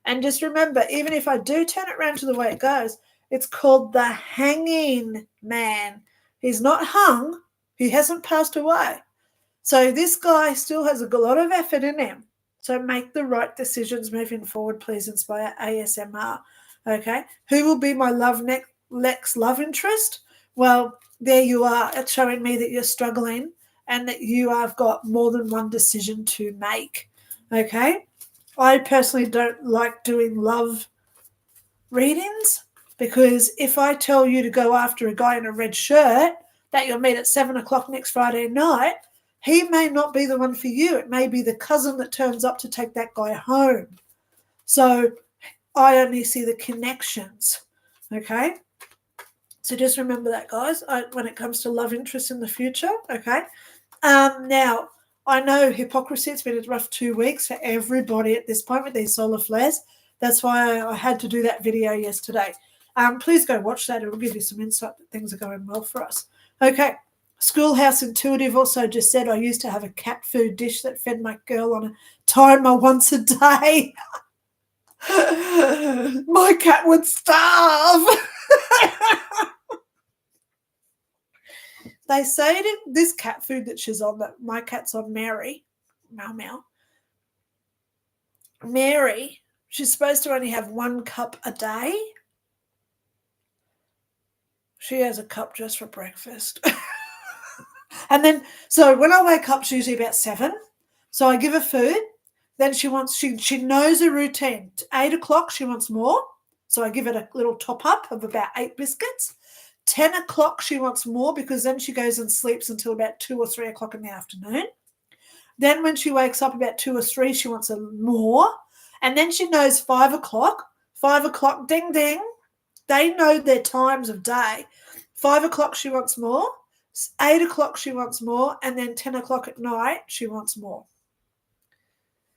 And just remember, even if I do turn it around to the way it goes, it's called the Hanging Man. He's not hung. He hasn't passed away. So this guy still has a lot of effort in him. So make the right decisions moving forward, please. Inspire ASMR. Okay. Who will be my next love interest? Well, there you are. It's showing me that you're struggling and that you have got more than one decision to make. Okay. I personally don't like doing love readings because if I tell you to go after a guy in a red shirt that you'll meet at 7:00 next Friday night, he may not be the one for you. It may be the cousin that turns up to take that guy home. So I only see the connections, okay? So just remember that, guys, when it comes to love interest in the future, okay? Now, I know hypocrisy, it's been a rough 2 weeks for everybody at this point with these solar flares. That's why I had to do that video yesterday. Please go watch that. It will give you some insight that things are going well for us. Okay. Schoolhouse Intuitive also just said, I used to have a cat food dish that fed my girl on a timer once a day. My cat would starve. They say to this cat food that she's on, that my cat's on Mary, Meow Meow. Mary, she's supposed to only have 1 cup a day. She has a cup just for breakfast. And then, so when I wake up, it's usually about 7. So I give her food. Then she knows her routine. 8 o'clock, she wants more. So I give it a little top up of about 8 biscuits. 10 o'clock, she wants more because then she goes and sleeps until about 2 or 3 o'clock in the afternoon. Then when she wakes up about 2 or 3, she wants more. And then she knows 5 o'clock. 5 o'clock, ding, ding. They know their times of day. 5 o'clock, she wants more. 8 o'clock, she wants more. And then 10 o'clock at night, she wants more.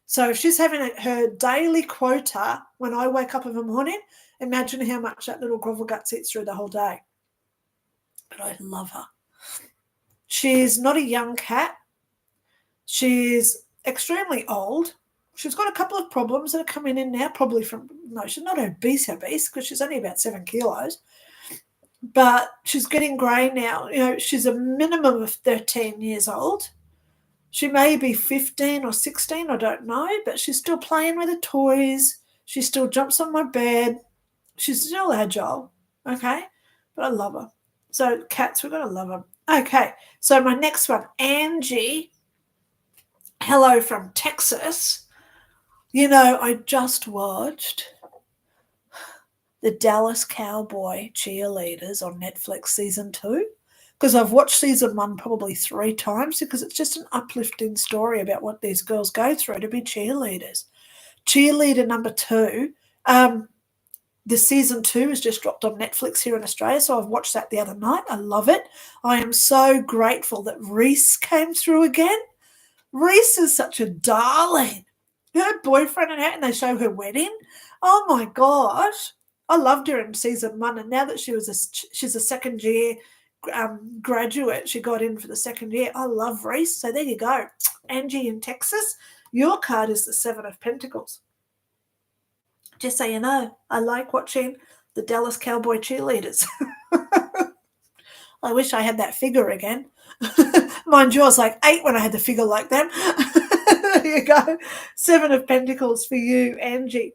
So if she's having her daily quota when I wake up in the morning, imagine how much that little grovel guts eats through the whole day. But I love her. She's not a young cat. She's extremely old. She's got a couple of problems that are coming in now, probably from, no, she's not obese because she's only about 7 kilos. But she's getting grey now. You know, she's a minimum of 13 years old. She may be 15 or 16, I don't know, but she's still playing with her toys. She still jumps on my bed. She's still agile, okay? But I love her. So cats, we've got to love them. Okay, so my next one, Angie, hello from Texas. You know, I just watched the Dallas Cowboy Cheerleaders on Netflix season 2. Because I've watched season 1 probably 3 times because it's just an uplifting story about what these girls go through to be cheerleaders. Cheerleader number 2, the season 2 is just dropped on Netflix here in Australia, so I've watched that the other night. I love it. I am so grateful that Reese came through again. Reese is such a darling. Her boyfriend and they show her wedding. Oh my gosh. I loved her in season 1, and now that she's a second year graduate, she got in for the second year. I love Reese. So there you go. Angie in Texas, your card is the 7 of Pentacles. Just so you know, I like watching the Dallas Cowboy cheerleaders. I wish I had that figure again. Mind you, I was like 8 when I had the figure like them. There you go. 7 of Pentacles for you, Angie.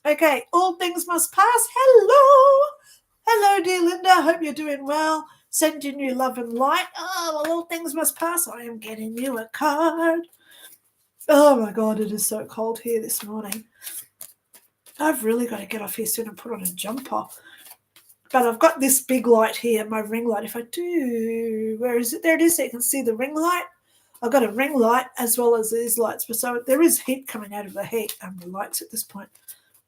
Okay, all things must pass. Hello. Hello, dear Linda. Hope you're doing well. Sending you love and light. Oh, all things must pass. I am getting you a card. Oh, my God, it is so cold here this morning. I've really got to get off here soon and put on a jumper. But I've got this big light here, my ring light. If I do, where is it? There it is. So you can see the ring light. I've got a ring light as well as these lights. But so there is heat coming out of the lights at this point.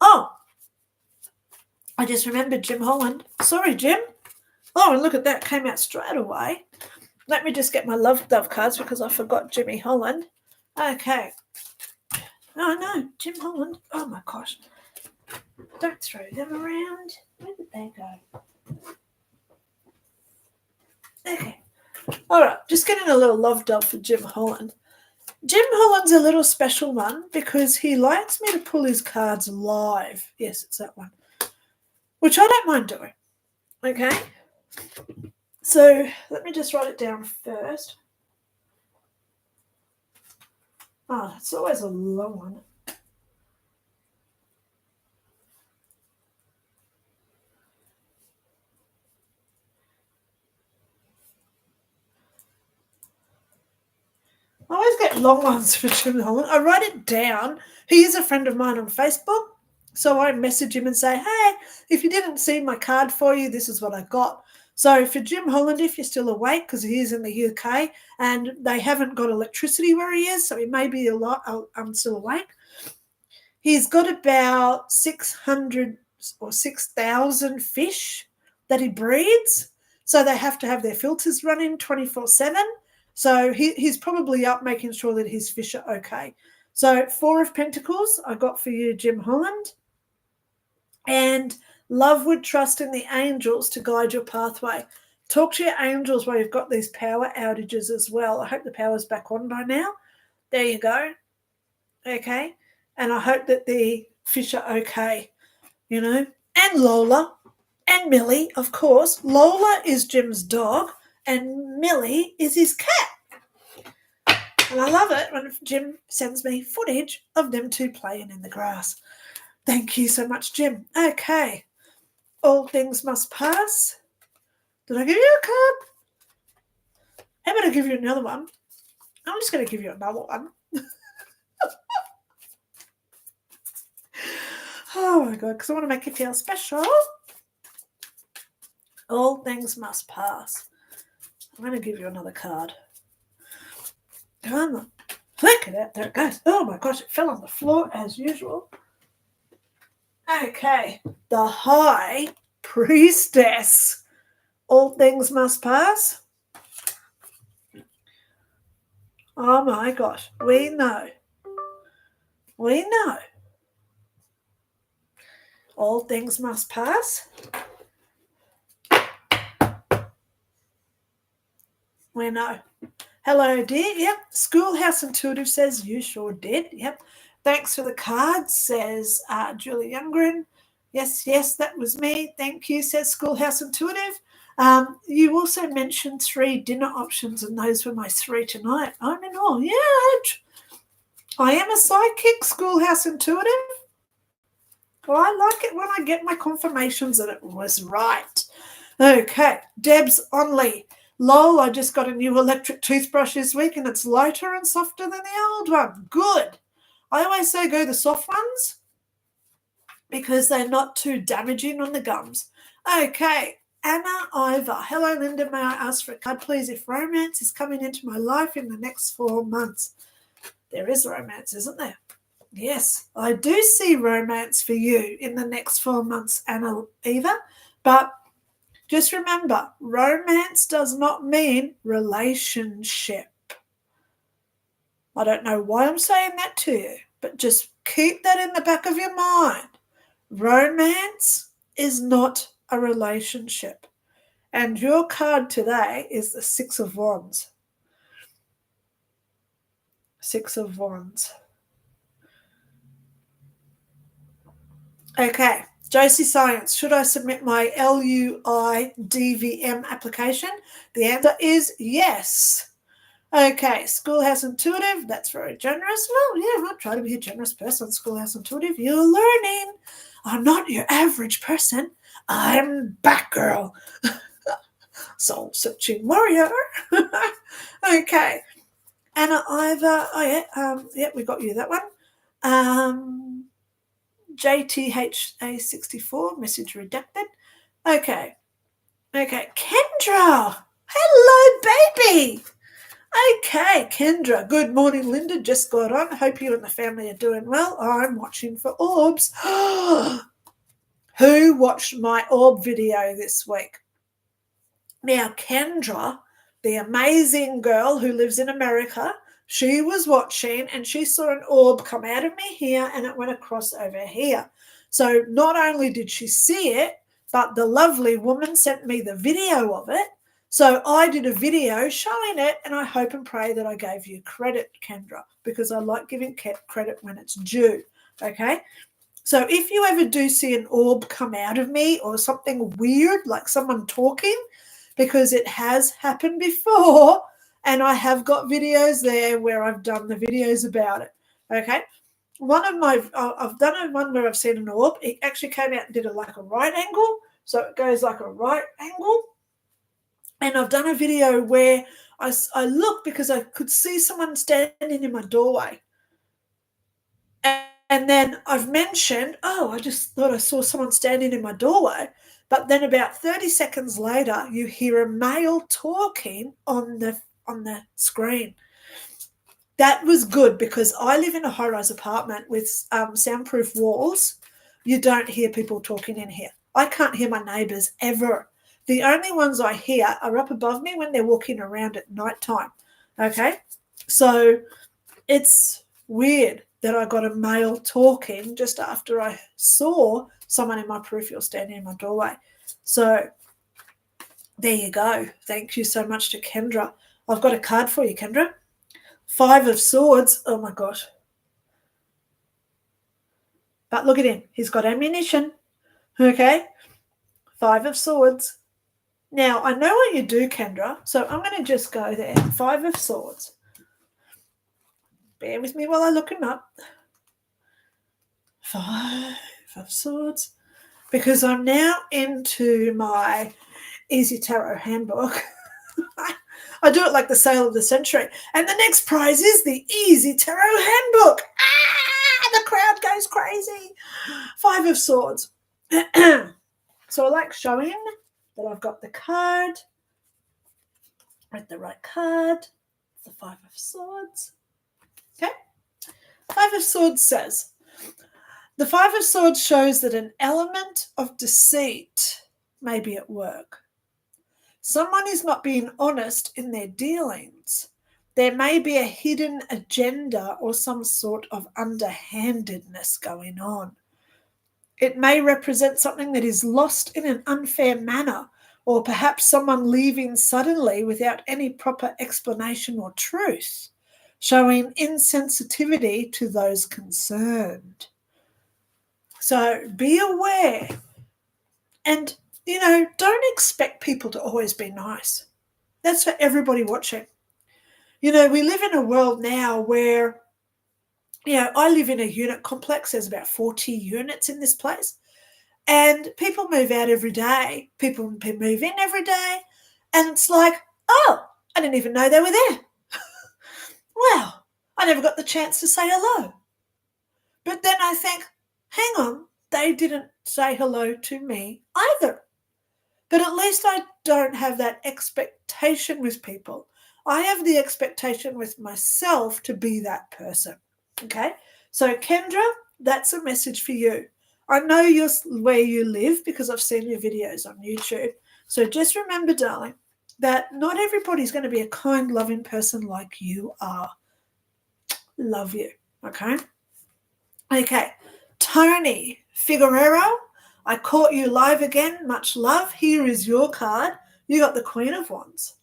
Oh, I just remembered Jim Holland. Sorry, Jim. Oh, and look at that. Came out straight away. Let me just get my love dove cards because I forgot Jimmy Holland. Okay. Oh, no. Jim Holland. Oh, my gosh. Don't throw them around. Where did they go? Okay. All right. Just getting a little love dove for Jim Holland. Jim Holland's a little special one because he likes me to pull his cards live. Yes, it's that one. Which I don't mind doing. Okay. So let me just write it down first. Oh, it's always a long one. I always get long ones for Jim Holland. I write it down. He is a friend of mine on Facebook. So I message him and say, hey, if you didn't see my card for you, this is what I got. So for Jim Holland, if you're still awake, because he is in the UK and they haven't got electricity where he is, so he may be I'm still awake. He's got about 600 or 6,000 fish that he breeds. So they have to have their filters running 24/7. So he's probably up making sure that his fish are okay. So 4 of Pentacles I got for you, Jim Holland. And love would trust in the angels to guide your pathway. Talk to your angels while you've got these power outages as well. I hope the power's back on by now. There you go. Okay. And I hope that the fish are okay, you know. And Lola and Millie, of course. Lola is Jim's dog and Millie is his cat. And I love it when Jim sends me footage of them two playing in the grass. Thank you so much, Jim. Okay. All things must pass. Did I give you a card? How about I give you another one? I'm just going to give you another one. Oh my God, because I want to make you feel special. All things must pass. I'm going to give you another card. Come on. Look at it. There it goes. Oh my gosh, it fell on the floor as usual. Okay. The High Priestess. All things must pass. Oh my gosh. We know. We know. All things must pass. We know. Hello, dear. Yep. Schoolhouse Intuitive says you sure did. Yep. Thanks for the card, says Julie Youngren. Yes, that was me. Thank you, says Schoolhouse Intuitive. You also mentioned 3 dinner options, and those were my 3 tonight. I'm in awe. Yeah. I am a psychic, Schoolhouse Intuitive. Well, I like it when I get my confirmations that it was right. Okay, Debs Onley. Lol, I just got a new electric toothbrush this week and it's lighter and softer than the old one. Good. I always say go the soft ones because they're not too damaging on the gums. Okay, Anna Ivor. Hello, Linda. May I ask for a card, please, if romance is coming into my life in the next 4 months? There is romance, isn't there? Yes, I do see romance for you in the next 4 months, Anna Eva. But just remember, romance does not mean relationship. I don't know why I'm saying that to you, but just keep that in the back of your mind. Romance is not a relationship. And your card today is the 6 of Wands. 6 of Wands. Okay, Josie Science, should I submit my LUI-DVM application? The answer is yes. Okay, Schoolhouse Intuitive, that's very generous. Well, yeah, I'll try to be a generous person, Schoolhouse Intuitive. You're learning. I'm not your average person. I'm Batgirl. Soul-searching warrior. Okay. Anna Ivor, we got you that one. JTHA64, message redacted. Okay, Kendra. Hello, baby. Okay, Kendra. Good morning, Linda. Just got on. Hope you and the family are doing well. I'm watching for orbs. Who watched my orb video this week? Now, Kendra, the amazing girl who lives in America, she was watching and she saw an orb come out of me here and it went across over here. So not only did she see it, but the lovely woman sent me the video of it. So I did a video showing it, and I hope and pray that I gave you credit, Kendra, because I like giving credit when it's due, okay? So if you ever do see an orb come out of me or something weird, like someone talking, because it has happened before, and I have got videos there where I've done the videos about it, okay? I've done one where I've seen an orb. It actually came out and did like a right angle, so it goes like a right angle. And I've done a video where I looked because I could see someone standing in my doorway. And then I've mentioned, I just thought I saw someone standing in my doorway. But then about 30 seconds later, you hear a male talking on the screen. That was good because I live in a high-rise apartment with soundproof walls. You don't hear people talking in here. I can't hear my neighbours ever. The only ones I hear are up above me when they're walking around at nighttime, okay? So it's weird that I got a male talking just after I saw someone in my peripheral standing in my doorway. So There you go. Thank you so much to Kendra. I've got a card for you, Kendra. 5 of Swords. Oh, my gosh. But look at him. He's got ammunition. Okay. 5 of Swords. Now, I know what you do, Kendra, so I'm going to just go there. 5 of Swords. Bear with me while I look him up. 5 of Swords. Because I'm now into my Easy Tarot handbook. I do it like the sale of the century. And the next prize is the Easy Tarot handbook. The crowd goes crazy. 5 of Swords. So I like showing that I've got the card. Read the right card. The 5 of Swords. Okay. 5 of Swords says, the 5 of Swords shows that an element of deceit may be at work. Someone is not being honest in their dealings. There may be a hidden agenda or some sort of underhandedness going on. It may represent something that is lost in an unfair manner, or perhaps someone leaving suddenly without any proper explanation or truth, showing insensitivity to those concerned. So be aware. And, don't expect people to always be nice. That's for everybody watching. We live in a world now where, I live in a unit complex. There's about 40 units in this place. And people move out every day. People move in every day. And it's like, oh, I didn't even know they were there. Wow, I never got the chance to say hello. But then I think, hang on, they didn't say hello to me either. But at least I don't have that expectation with people. I have the expectation with myself to be that person. Okay? So, Kendra, that's a message for you. I know you're where you live because I've seen your videos on YouTube. So just remember, darling, that not everybody's going to be a kind, loving person like you are. Love you. Okay? Okay. Tony Figueroa, I caught you live again. Much love. Here is your card. You got the Queen of Wands.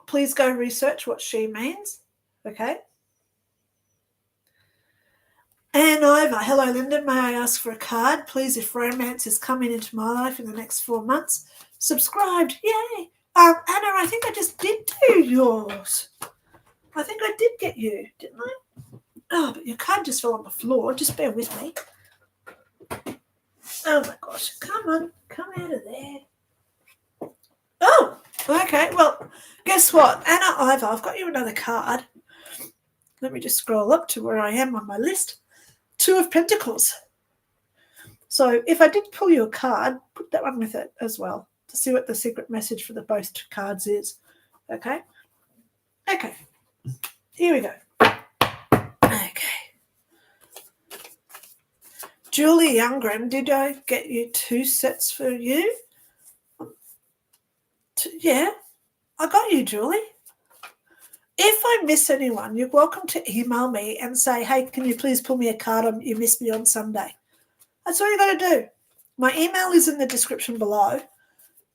Please go research what she means. Okay? Anne Ivor, hello Linda, may I ask for a card? Please, if romance is coming into my life in the next 4 months. Subscribed, yay. Anna, I think I just did do yours. I think I did get you, didn't I? Oh, but your card just fell on the floor. Just bear with me. Oh my gosh, come on, come out of there. Oh, okay, well, guess what? Anna Ivor, I've got you another card. Let me just scroll up to where I am on my list. 2 of Pentacles. So if I did pull you a card, put that one with it as well to see what the secret message for the both cards is. Okay? Okay. Here we go. Okay. Julie Youngren, did I get you 2 sets for you? Yeah, I got you, Julie. If I miss anyone, you're welcome to email me and say, hey, can you please pull me a card on you missed me on Sunday? That's all you got to do. My email is in the description below.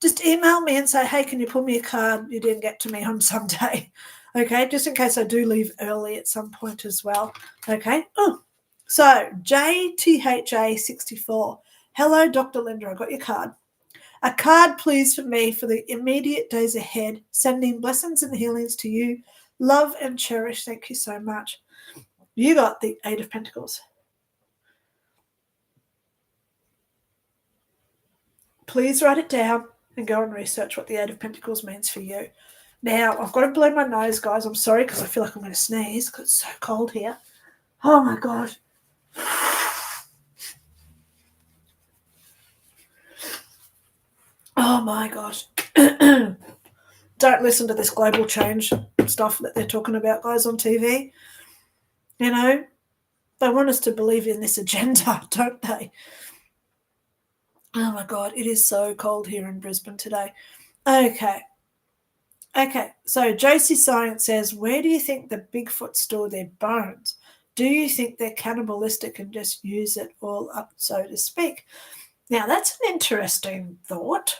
Just email me and say, hey, can you pull me a card you didn't get to me on Sunday? Okay, just in case I do leave early at some point as well. Okay. Oh, so JTHA64. Hello, Dr. Lynda. I got your card. A card, please, for me for the immediate days ahead. Sending blessings and healings to you. Love and cherish. Thank you so much. You got the 8 of Pentacles. Please write it down and go and research what the 8 of Pentacles means for you. Now, I've got to blow my nose, guys. I'm sorry because I feel like I'm going to sneeze because it's so cold here. Oh, my God. Oh, my gosh. Don't listen to this global change stuff that they're talking about, guys, on TV. You know, they want us to believe in this agenda, don't they? Oh, my God, it is so cold here in Brisbane today. Okay, so Josie Science says, where do you think the Bigfoot store their bones? Do you think they're cannibalistic and just use it all up, so to speak? Now, that's an interesting thought.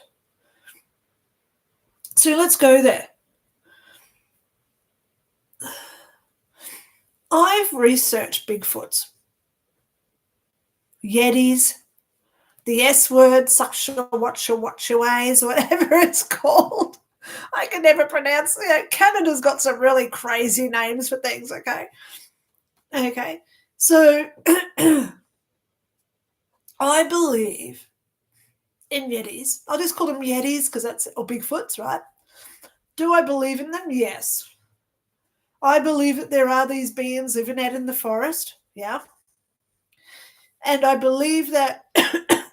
So let's go there. I've researched Bigfoots, Yetis, the S word, suction, watcha ways, whatever it's called. I can never pronounce it. Canada's got some really crazy names for things, okay? Okay. So I believe in Yetis. I'll just call them Yetis because that's, or Bigfoots, right? Do I believe in them? Yes. I believe that there are these beings living out in the forest. Yeah. And I believe that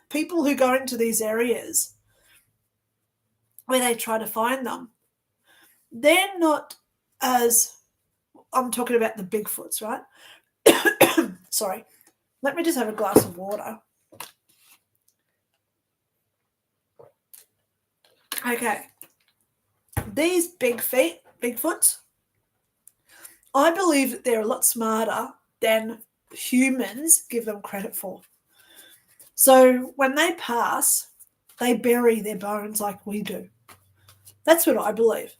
people who go into these areas where they try to find them, they're not as, I'm talking about the Bigfoots, right? Sorry. Let me just have a glass of water. Okay. These Bigfoots, I believe that they're a lot smarter than humans give them credit for. So when they pass, they bury their bones like we do. That's what I believe.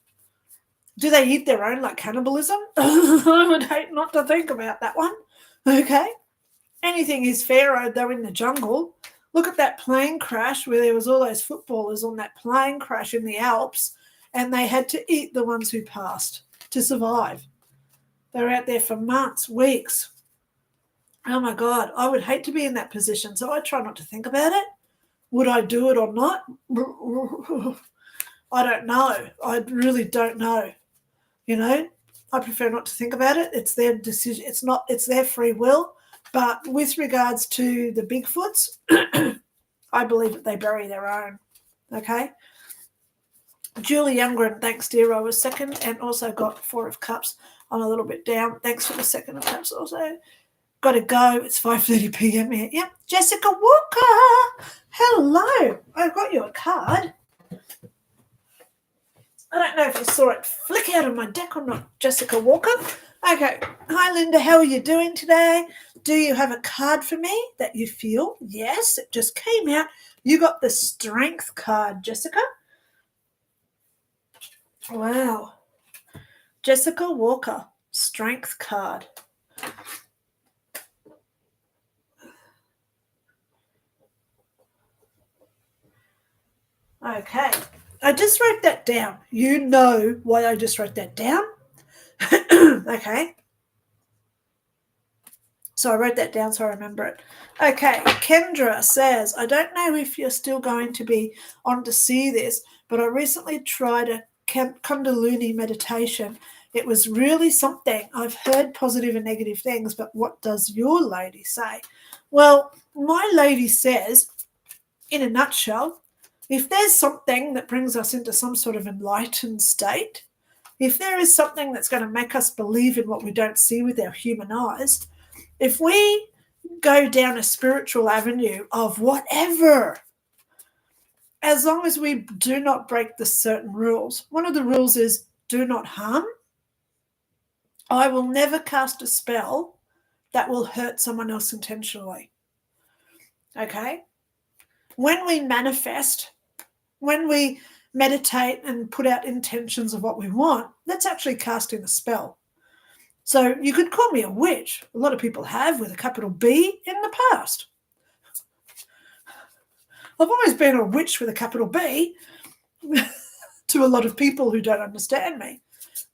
Do they eat their own like cannibalism? I would hate not to think about that one. Okay. Anything is pharaoh, though, in the jungle. Look at that plane crash where there was all those footballers on that plane crash in the Alps, and they had to eat the ones who passed to survive. They were out there for months, weeks. Oh my God, I would hate to be in that position, so I try not to think about it. Would I do it or not? I don't know. I really don't know. You know, I prefer not to think about it. It's their decision. It's their free will. But with regards to the Bigfoots, I believe that they bury their own. Okay. Julie Youngren, thanks, dear. I was second and also got 4 of cups. I'm a little bit down. Thanks for the 2nd of cups also. Got to go. It's 5:30 p.m. here. Yep. Jessica Walker. Hello. I got you a card. I don't know if you saw it flick out of my deck or not, Jessica Walker. Okay. Hi, Linda. How are you doing today? Do you have a card for me that you feel? Yes, it just came out. You got the Strength card, Jessica. Wow. Jessica Walker, Strength card. Okay. I just wrote that down. You know why I just wrote that down? Okay. So I wrote that down so I remember it. Okay, Kendra says, I don't know if you're still going to be on to see this, but I recently tried a Kundalini meditation. It was really something. I've heard positive and negative things, but what does your lady say? Well, my lady says, in a nutshell, if there's something that brings us into some sort of enlightened state, if there is something that's going to make us believe in what we don't see with our human eyes, if we go down a spiritual avenue of whatever, as long as we do not break the certain rules, one of the rules is do not harm. I will never cast a spell that will hurt someone else intentionally. Okay? When we manifest, when we meditate and put out intentions of what we want, that's actually casting a spell. So you could call me a witch. A lot of people have, with a capital B, in the past. I've always been a witch with a capital B to a lot of people who don't understand me.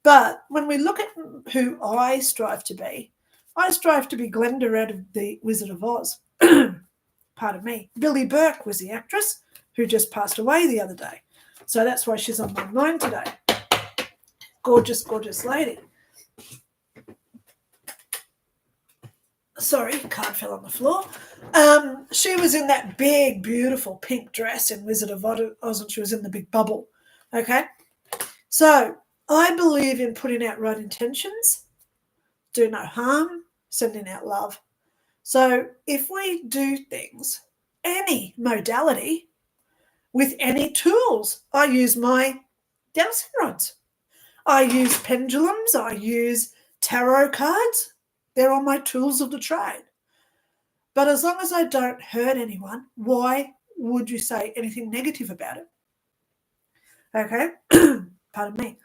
But when we look at who I strive to be Glenda out of the Wizard of Oz. Pardon me. Billy Burke was the actress who just passed away the other day. So that's why she's on my mind today. Gorgeous, gorgeous lady. Sorry, card fell on the floor. She was in that big, beautiful pink dress in Wizard of Oz, and she was in the big bubble. Okay? So I believe in putting out right intentions, do no harm, sending out love. So if we do things, any modality, with any tools, I use my dowsing rods. I use pendulums. I use tarot cards. They're all my tools of the trade. But as long as I don't hurt anyone, why would you say anything negative about it? Okay, pardon me.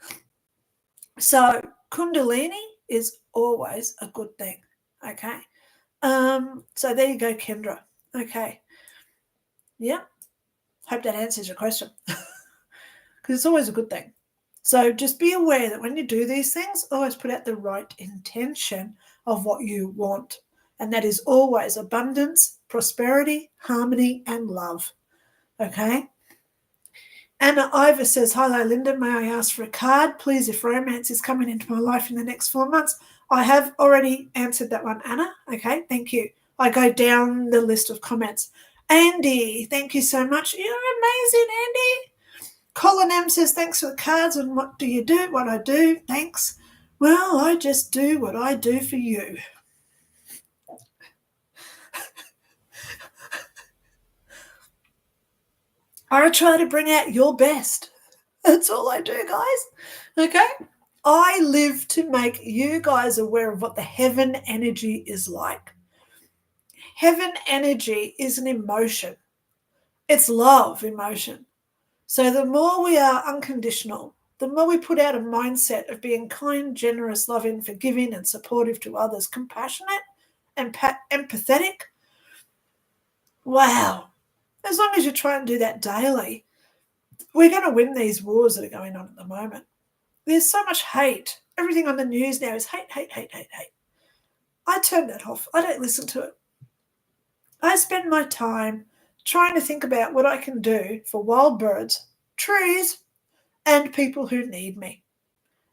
So Kundalini is always a good thing. Okay, so there you go, Kendra. Okay, yeah, hope that answers your question, because it's always a good thing. So just be aware that when you do these things, always put out the right intention of what you want, and that is always abundance, prosperity, harmony, and love. Okay. Anna Ivor says, "Hello, Linda. May I ask for a card, please, if romance is coming into my life in the next 4 months?" I have already answered that one, Anna. Okay, thank you. I go down the list of comments. Andy, thank you so much. You're amazing, Andy. Colin M says, "Thanks for the cards. And what do you do?" What I do, thanks. Well, I just do what I do for you. I try to bring out your best. That's all I do, guys. Okay? I live to make you guys aware of what the heaven energy is like. Heaven energy is an emotion. It's love emotion. So the more we are unconditional, the more we put out a mindset of being kind, generous, loving, forgiving, and supportive to others, compassionate and empathetic. Wow. As long as you try and do that daily, we're going to win these wars that are going on at the moment. There's so much hate. Everything on the news now is hate, hate, hate, hate, hate. I turn that off. I don't listen to it. I spend my time trying to think about what I can do for wild birds, trees, and people who need me.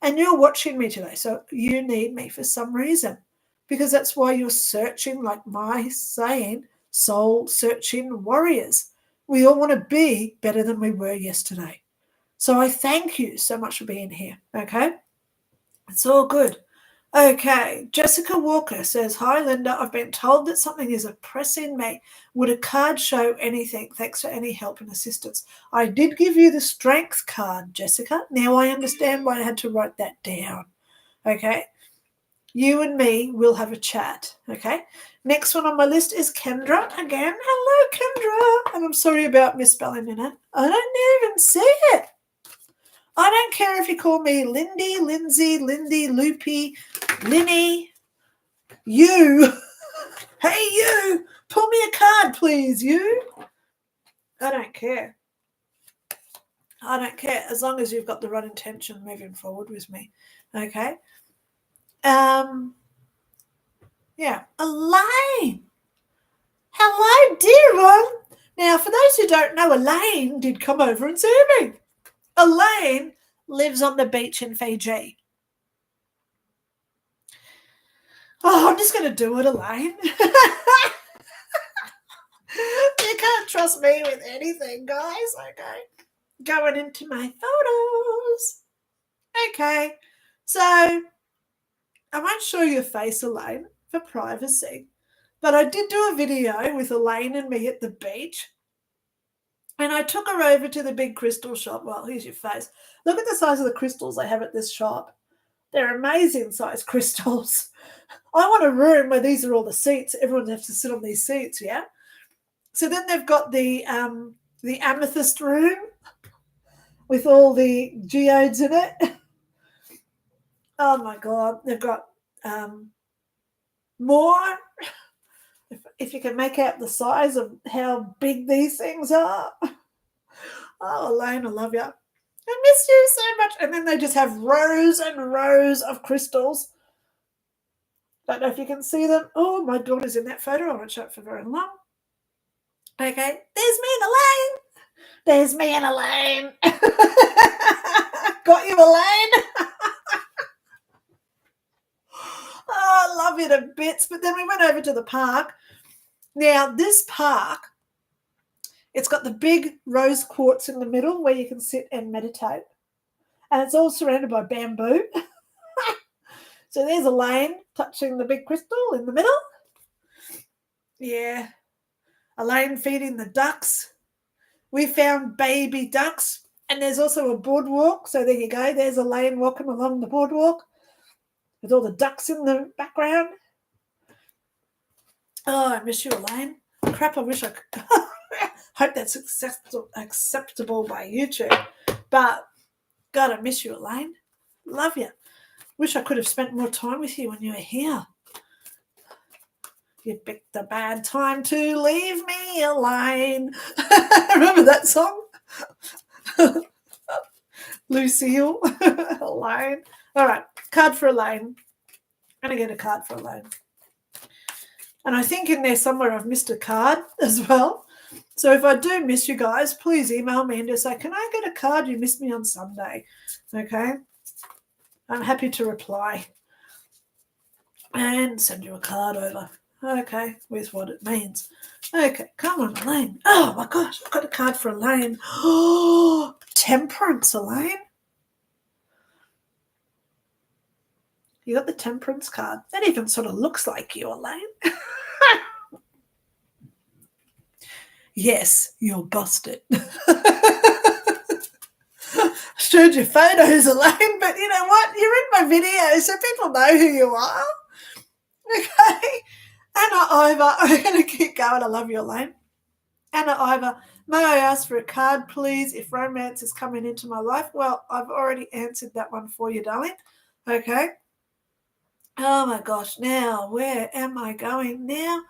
And you're watching me today, so you need me for some reason, because that's why you're searching, like my saying, soul-searching warriors. We all want to be better than we were yesterday. So I thank you so much for being here, okay? It's all good. Okay, Jessica Walker says, "Hi, Linda. I've been told that something is oppressing me. Would a card show anything? Thanks for any help and assistance." I did give you the strength card, Jessica. Now I understand why I had to write that down. Okay? You and me will have a chat. Okay? Next one on my list is Kendra again. Hello, Kendra. And I'm sorry about misspelling in it. I don't even see it. I don't care if you call me Lindy, Lindsay, Lindy, Loopy, Linny, you. Hey, you. Pull me a card, please, you. I don't care. I don't care as long as you've got the right intention moving forward with me. Okay. Yeah. Elaine. Hello, dear one. Now, for those who don't know, Elaine did come over and see me. Elaine lives on the beach in Fiji. Oh, I'm just going to do it, Elaine. You can't trust me with anything, guys. Okay. Going into my photos. Okay. So I won't show your face, Elaine, for privacy. But I did do a video with Elaine and me at the beach. And I took her over to the big crystal shop. Well, here's your face. Look at the size of the crystals they have at this shop. They're amazing size crystals. I want a room where these are all the seats. Everyone has to sit on these seats, yeah? So then they've got the amethyst room with all the geodes in it. Oh, my God. They've got more. If you can make out the size of how big these things are. Oh, Elaine, I love you. I miss you so much. And then they just have rows and rows of crystals. Don't know if you can see them. Oh, my daughter's in that photo. I won't show it for very long. Okay, there's me and Elaine. There's me and Elaine. Got you, Elaine. Oh, I love you to bits. But then we went over to the park. Now, this park, it's got the big rose quartz in the middle where you can sit and meditate. And it's all surrounded by bamboo. So there's Elaine touching the big crystal in the middle. Yeah. Elaine feeding the ducks. We found baby ducks. And there's also a boardwalk. So there you go. There's Elaine walking along the boardwalk with all the ducks in the background. Oh, I miss you, Elaine. Crap, I wish I could. Hope that's acceptable by YouTube. But God, I miss you, Elaine. Love you. Wish I could have spent more time with you when you were here. You picked a bad time to leave me, Elaine. Remember that song? Lucille, Elaine. All right, card for Elaine. I'm going to get a card for Elaine. And I think in there somewhere I've missed a card as well. So if I do miss you guys, please email me and just say, can I get a card? You missed me on Sunday. Okay? I'm happy to reply and send you a card over. Okay, with what it means. Okay, come on, Elaine. Oh, my gosh, I've got a card for Elaine. Oh, Temperance, Elaine. You got the Temperance card. That even sort of looks like you, Elaine. Yes, you're busted. Showed you photos, Elaine, but you know what? You're in my video, so people know who you are. Okay. Anna Ivor, I'm going to keep going. I love you, Elaine. Anna Ivor, may I ask for a card, please, if romance is coming into my life? Well, I've already answered that one for you, darling. Okay. Oh, my gosh. Now, where am I going now?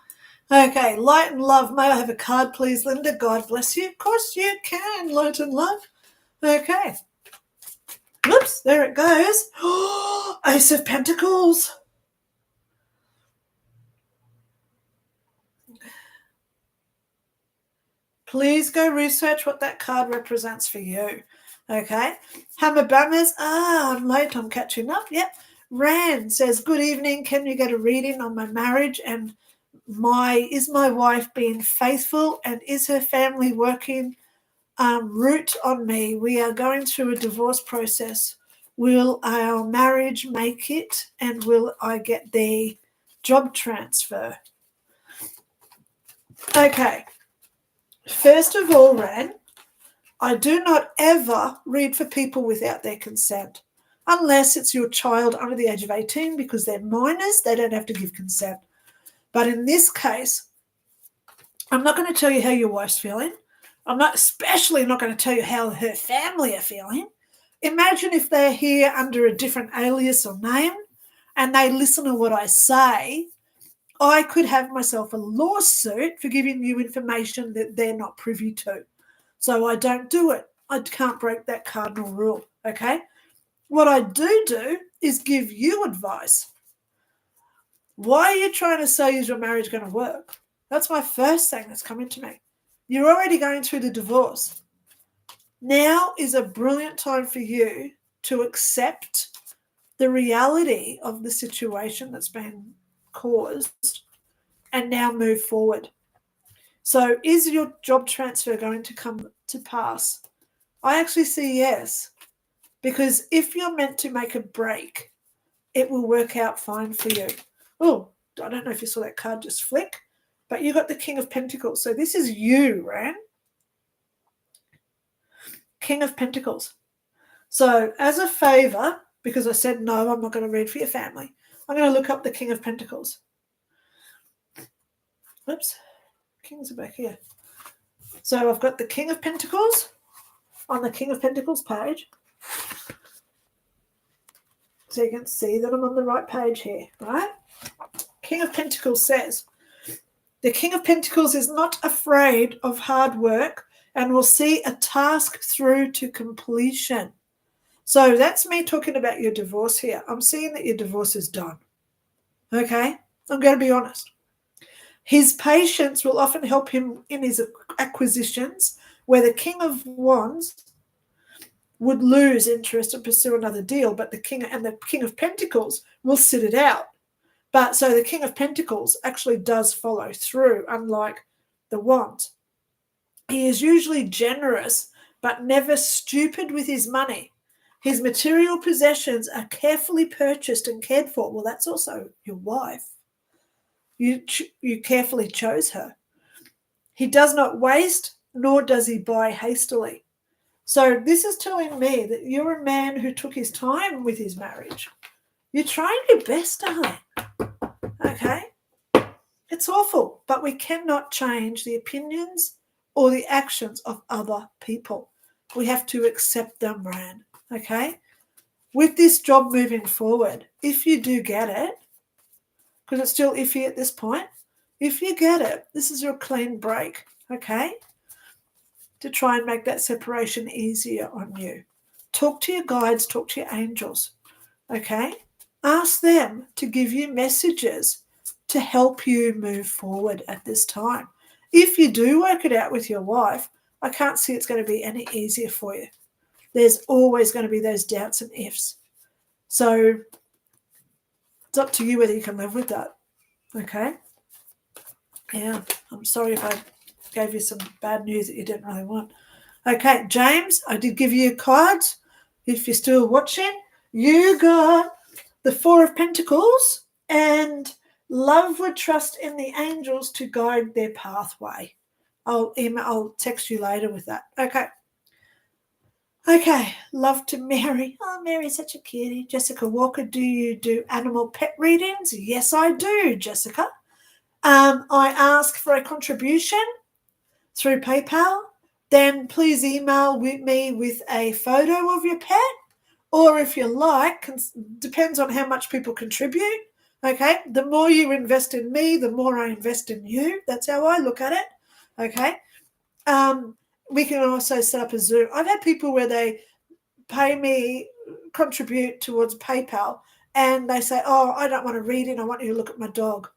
Okay, light and love. May I have a card, please, Linda? God bless you. Of course you can, light and love. Okay. Whoops, there it goes. Oh, Ace of Pentacles. Please go research what that card represents for you. Okay. Hammer Bammers. I'm late. I'm catching up. Yep. Rand says, good evening. Can you get a reading on my marriage and is my wife being faithful and is her family working root on me? We are going through a divorce process. Will our marriage make it and will I get the job transfer? Okay. First of all, Ran, I do not ever read for people without their consent, unless it's your child under the age of 18 because they're minors, they don't have to give consent. But in this case, I'm not going to tell you how your wife's feeling. I'm especially not going to tell you how her family are feeling. Imagine if they're here under a different alias or name and they listen to what I say. I could have myself a lawsuit for giving you information that they're not privy to. So I don't do it. I can't break that cardinal rule, okay? What I do is give you advice. Why are you trying to say is your marriage going to work? That's my first thing that's coming to me. You're already going through the divorce. Now is a brilliant time for you to accept the reality of the situation that's been caused and now move forward. So is your job transfer going to come to pass? I actually see yes, because if you're meant to make a break, it will work out fine for you. Oh, I don't know if you saw that card just flick, but you got the King of Pentacles. So this is you, Ran. King of Pentacles. So as a favor, because I said no, I'm not going to read for your family, I'm going to look up the King of Pentacles. Oops, Kings are back here. So I've got the King of Pentacles on the King of Pentacles page. So you can see that I'm on the right page here, right? King of Pentacles says, the King of Pentacles is not afraid of hard work and will see a task through to completion. So that's me talking about your divorce here. I'm seeing that your divorce is done. Okay? I'm going to be honest. His patience will often help him in his acquisitions, where the King of Wands would lose interest and pursue another deal, but the King of Pentacles will sit it out. But so the King of Pentacles actually does follow through, unlike the Wands. He is usually generous, but never stupid with his money. His material possessions are carefully purchased and cared for. Well, that's also your wife. You carefully chose her. He does not waste, nor does he buy hastily. So this is telling me that you're a man who took his time with his marriage. You're trying your best, darling. Okay? It's awful, but we cannot change the opinions or the actions of other people. We have to accept them, Ran. Okay? With this job moving forward, if you do get it, because it's still iffy at this point, if you get it, this is your clean break, okay? To try and make that separation easier on you. Talk to your guides, talk to your angels, okay? Ask them to give you messages to help you move forward at this time. If you do work it out with your wife, I can't see it's going to be any easier for you. There's always going to be those doubts and ifs. So it's up to you whether you can live with that, okay? Yeah, I'm sorry if I gave you some bad news that you didn't really want. Okay, James, I did give you cards. If you're still watching, you got the Four of Pentacles and love would trust in the angels to guide their pathway. I'll text you later with that. Okay, love to Mary. Oh, Mary's such a cutie. Jessica Walker, do you do animal pet readings? Yes, I do, Jessica. I ask for a contribution through PayPal. Then please email me with a photo of your pet, or if you like, depends on how much people contribute. Okay, the more you invest in me, the more I invest in you. That's how I look at it. Okay, we can also set up a Zoom. I've had people where they pay me, contribute towards PayPal, and they say, "Oh, I don't want to read it. I want you to look at my dog."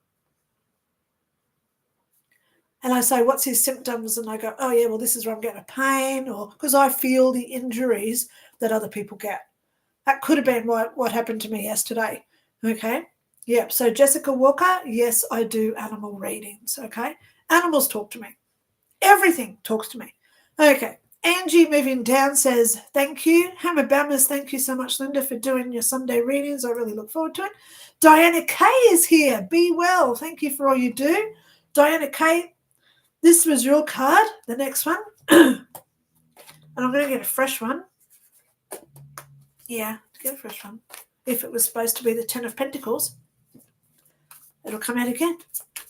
And I say, "What's his symptoms?" And I go, "Oh, yeah, well, this is where I'm getting a pain," or because I feel the injuries that other people get. That could have been what happened to me yesterday. Okay. Yep. So Jessica Walker, yes, I do animal readings. Okay. Animals talk to me. Everything talks to me. Okay. Angie moving down says, thank you. Hammer Bammers, thank you so much, Linda, for doing your Sunday readings. I really look forward to it. Diana Kay is here. Be well. Thank you for all you do. Diana Kay, this was your card, the next one. And I'm going to get a fresh one. Yeah, get a fresh one. If it was supposed to be the Ten of Pentacles, it'll come out again.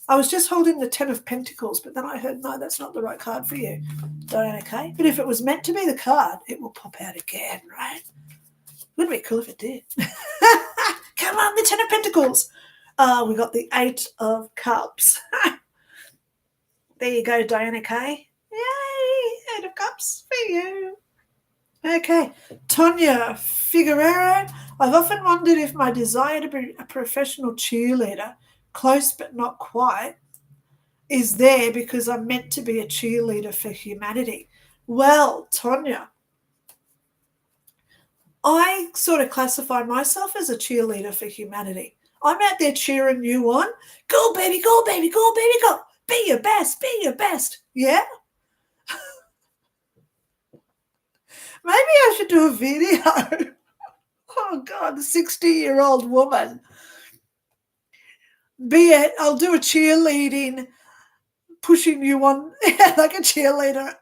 I was just holding the Ten of Pentacles, but then I heard, no, that's not the right card for you, Diana Kay. But if it was meant to be the card, it will pop out again, right? Wouldn't it be cool if it did? Come on, the Ten of Pentacles. We got the Eight of Cups. There you go, Diana Kay. Yay, Eight of Cups for you. Okay, Tonya Figueroa. I've often wondered if my desire to be a professional cheerleader, close but not quite, is there because I'm meant to be a cheerleader for humanity. Well, Tonya, I sort of classify myself as a cheerleader for humanity. I'm out there cheering you on. Go, baby, go, baby, go, baby, go. Be your best, be your best. Yeah? Maybe I should do a video. Oh, God, the 60-year-old woman. I'll do a cheerleading, pushing you on like a cheerleader.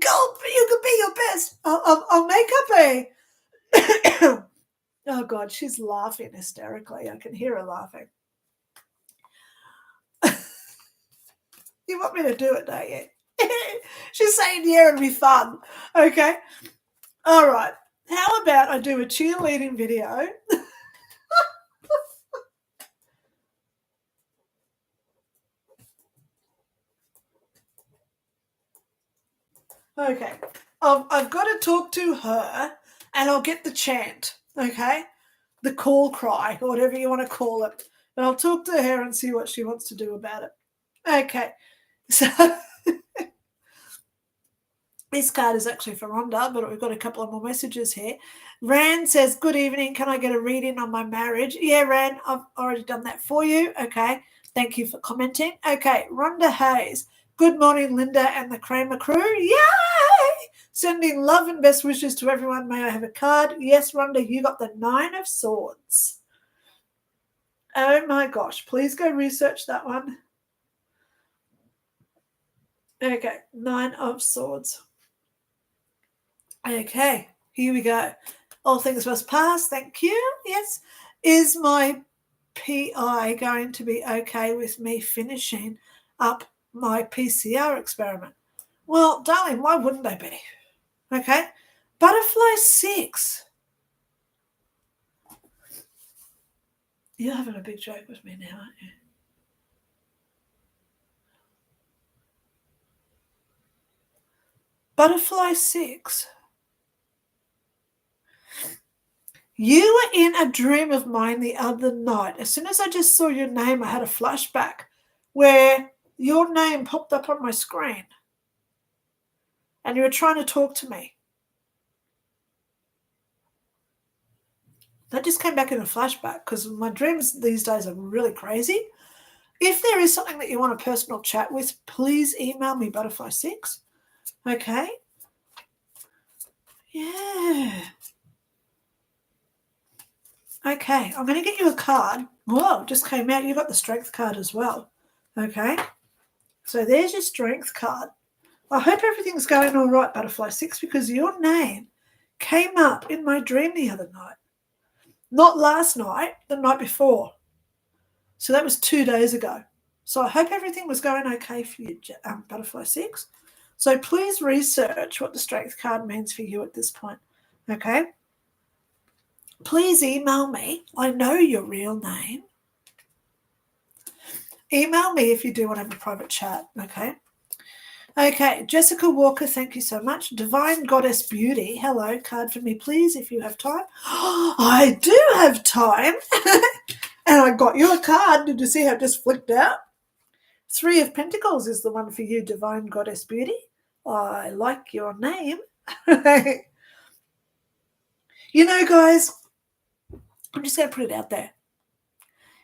Go, you can be your best. I'll make up a... Oh, God, she's laughing hysterically. I can hear her laughing. You want me to do it, don't you? She's saying, yeah, it'll be fun. Okay. All right. How about I do a cheerleading video? Okay. I've got to talk to her and I'll get the chant, okay? The call cry, or whatever you want to call it. And I'll talk to her and see what she wants to do about it. Okay. So this card is actually for Rhonda, but we've got a couple of more messages here. Rand says, good evening. Can I get a reading on my marriage? Yeah, Rand, I've already done that for you. Okay. Thank you for commenting. Okay. Rhonda Hayes. Good morning, Linda and the Cramer crew. Yay! Sending love and best wishes to everyone. May I have a card? Yes, Rhonda, you got the Nine of Swords. Oh, my gosh. Please go research that one. Okay. Nine of Swords. Okay, here we go. All things must pass. Thank you. Yes. Is my PI going to be okay with me finishing up my PCR experiment? Well, darling, why wouldn't they be? Okay. Butterfly 6. You're having a big joke with me now, aren't you? Butterfly 6. You were in a dream of mine the other night. As soon as I just saw your name, I had a flashback where your name popped up on my screen and you were trying to talk to me. That just came back in a flashback because my dreams these days are really crazy. If there is something that you want a personal chat with, please email me, Butterfly6. Okay? Yeah. Okay, I'm going to get you a card. Whoa, just came out. You got the strength card as well. Okay? So there's your strength card. I hope everything's going all right, Butterfly 6, because your name came up in my dream the other night. Not last night, the night before. So that was 2 days ago. So I hope everything was going okay for you, Butterfly 6. So please research what the strength card means for you at this point. Okay? Please email me. I know your real name. Email me if you do want to have a private chat. Okay? Okay, Jessica Walker, thank you so much. Divine Goddess Beauty, hello, card for me, please, if you have time. I do have time. And I got you a card. Did you see how it just flipped out? 3 of Pentacles is the one for you, Divine Goddess Beauty. I like your name. You know, guys, I'm just going to put it out there.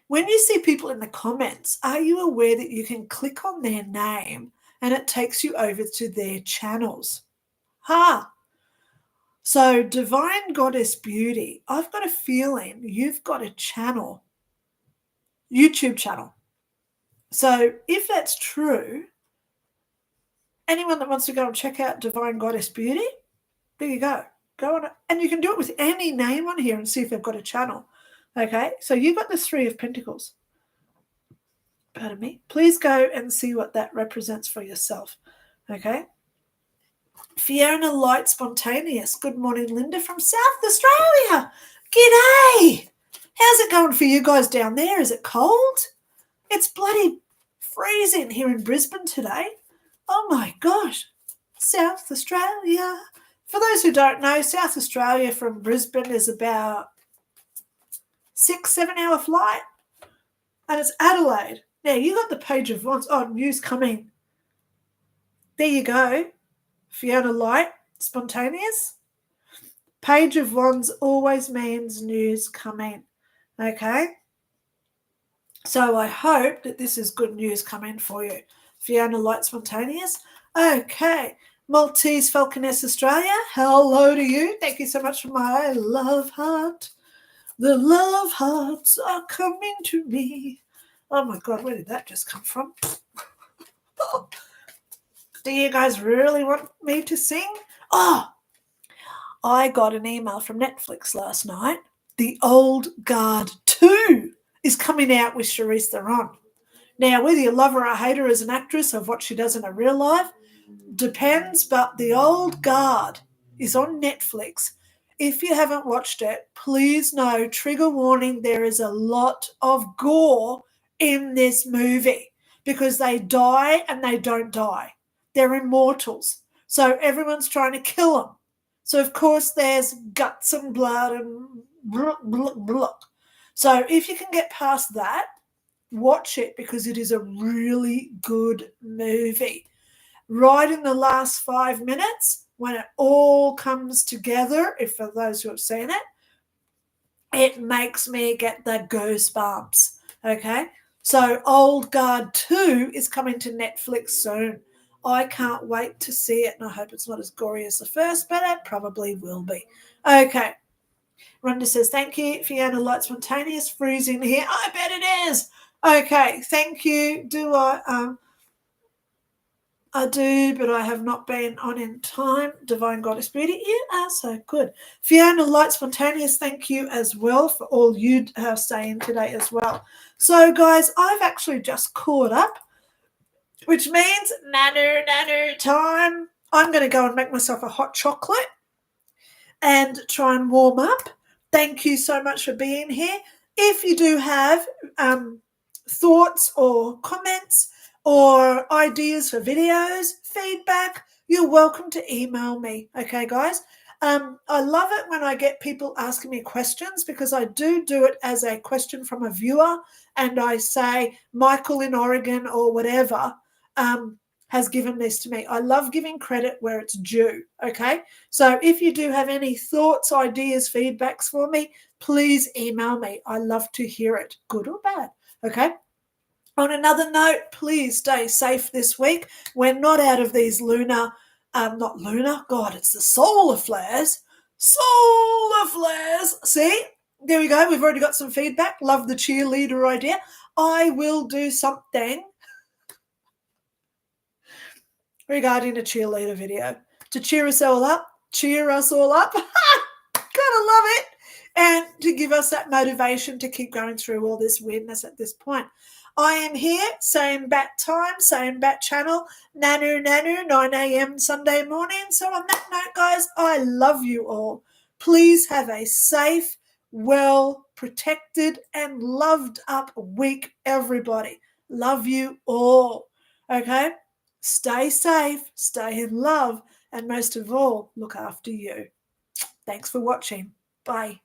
When you see people in the comments, are you aware that you can click on their name and it takes you over to their channels? So Divine Goddess Beauty, I've got a feeling you've got a channel, YouTube channel. So if that's true, anyone that wants to go and check out Divine Goddess Beauty, there you go. Go on, and you can do it with any name on here and see if they've got a channel. Okay, so you got the 3 of Pentacles. Pardon me. Please go and see what that represents for yourself. Okay. Fiona Light Spontaneous. Good morning, Linda from South Australia. G'day. How's it going for you guys down there? Is it cold? It's bloody freezing here in Brisbane today. Oh my gosh. South Australia. For those who don't know, South Australia from Brisbane is about 6-7 hour flight. And it's Adelaide. Now, you got the Page of Wands. Oh, news coming. There you go. Fiona Light, Spontaneous. Page of Wands always means news coming. Okay? So I hope that this is good news coming for you. Fiona Light, Spontaneous. Okay. Maltese Falconess Australia. Hello to you. Thank you so much for my love heart. The love hearts are coming to me. Oh my God, where did that just come from? Do you guys really want me to sing? Oh, I got an email from Netflix last night. The Old Guard 2 is coming out with Charlize Theron. Now, whether you love her or hate her as an actress of what she does in her real life, depends, but The Old Guard is on Netflix. If you haven't watched it, please know, trigger warning, there is a lot of gore in this movie because they die and they don't die. They're immortals. So everyone's trying to kill them. So, of course, there's guts and blood and blah, blah, blah. So if you can get past that, watch it because it is a really good movie. Right in the last 5 minutes, when it all comes together, if for those who have seen it, it makes me get the goosebumps. Okay? So Old Guard 2 is coming to Netflix soon. I can't wait to see it, and I hope it's not as gory as the first, but it probably will be. Okay. Rhonda says, thank you, Fiona Light Spontaneous. Freezing here. I bet it is. Okay, thank you. I do, but I have not been on in time. Divine Goddess Beauty, you are so good. Fiona Light Spontaneous, thank you as well for all you are saying today as well. So, guys, I've actually just caught up which means nanu time. I'm going to go and make myself a hot chocolate and try and warm up. Thank you so much for being here. If you do have thoughts or comments or ideas for videos, feedback, you're welcome to email me. Okay, guys? I love it when I get people asking me questions, because I do it as a question from a viewer, and I say, Michael in Oregon or whatever has given this to me. I love giving credit where it's due. Okay. So if you do have any thoughts, ideas, feedbacks for me, please email me. I love to hear it, good or bad. Okay. On another note, please stay safe this week. We're not out of these not lunar, God, it's the solar flares. Solar flares. See, there we go. We've already got some feedback. Love the cheerleader idea. I will do something regarding a cheerleader video to cheer us all up. Cheer us all up. Gotta love it. And to give us that motivation to keep going through all this weirdness at this point. I am here, same bat time, same bat channel, nanu, 9 a.m. Sunday morning. So on that note, guys, I love you all. Please have a safe, well protected, and loved up week, everybody. Love you all. Okay? Stay safe, stay in love, and most of all, look after you. Thanks for watching. Bye.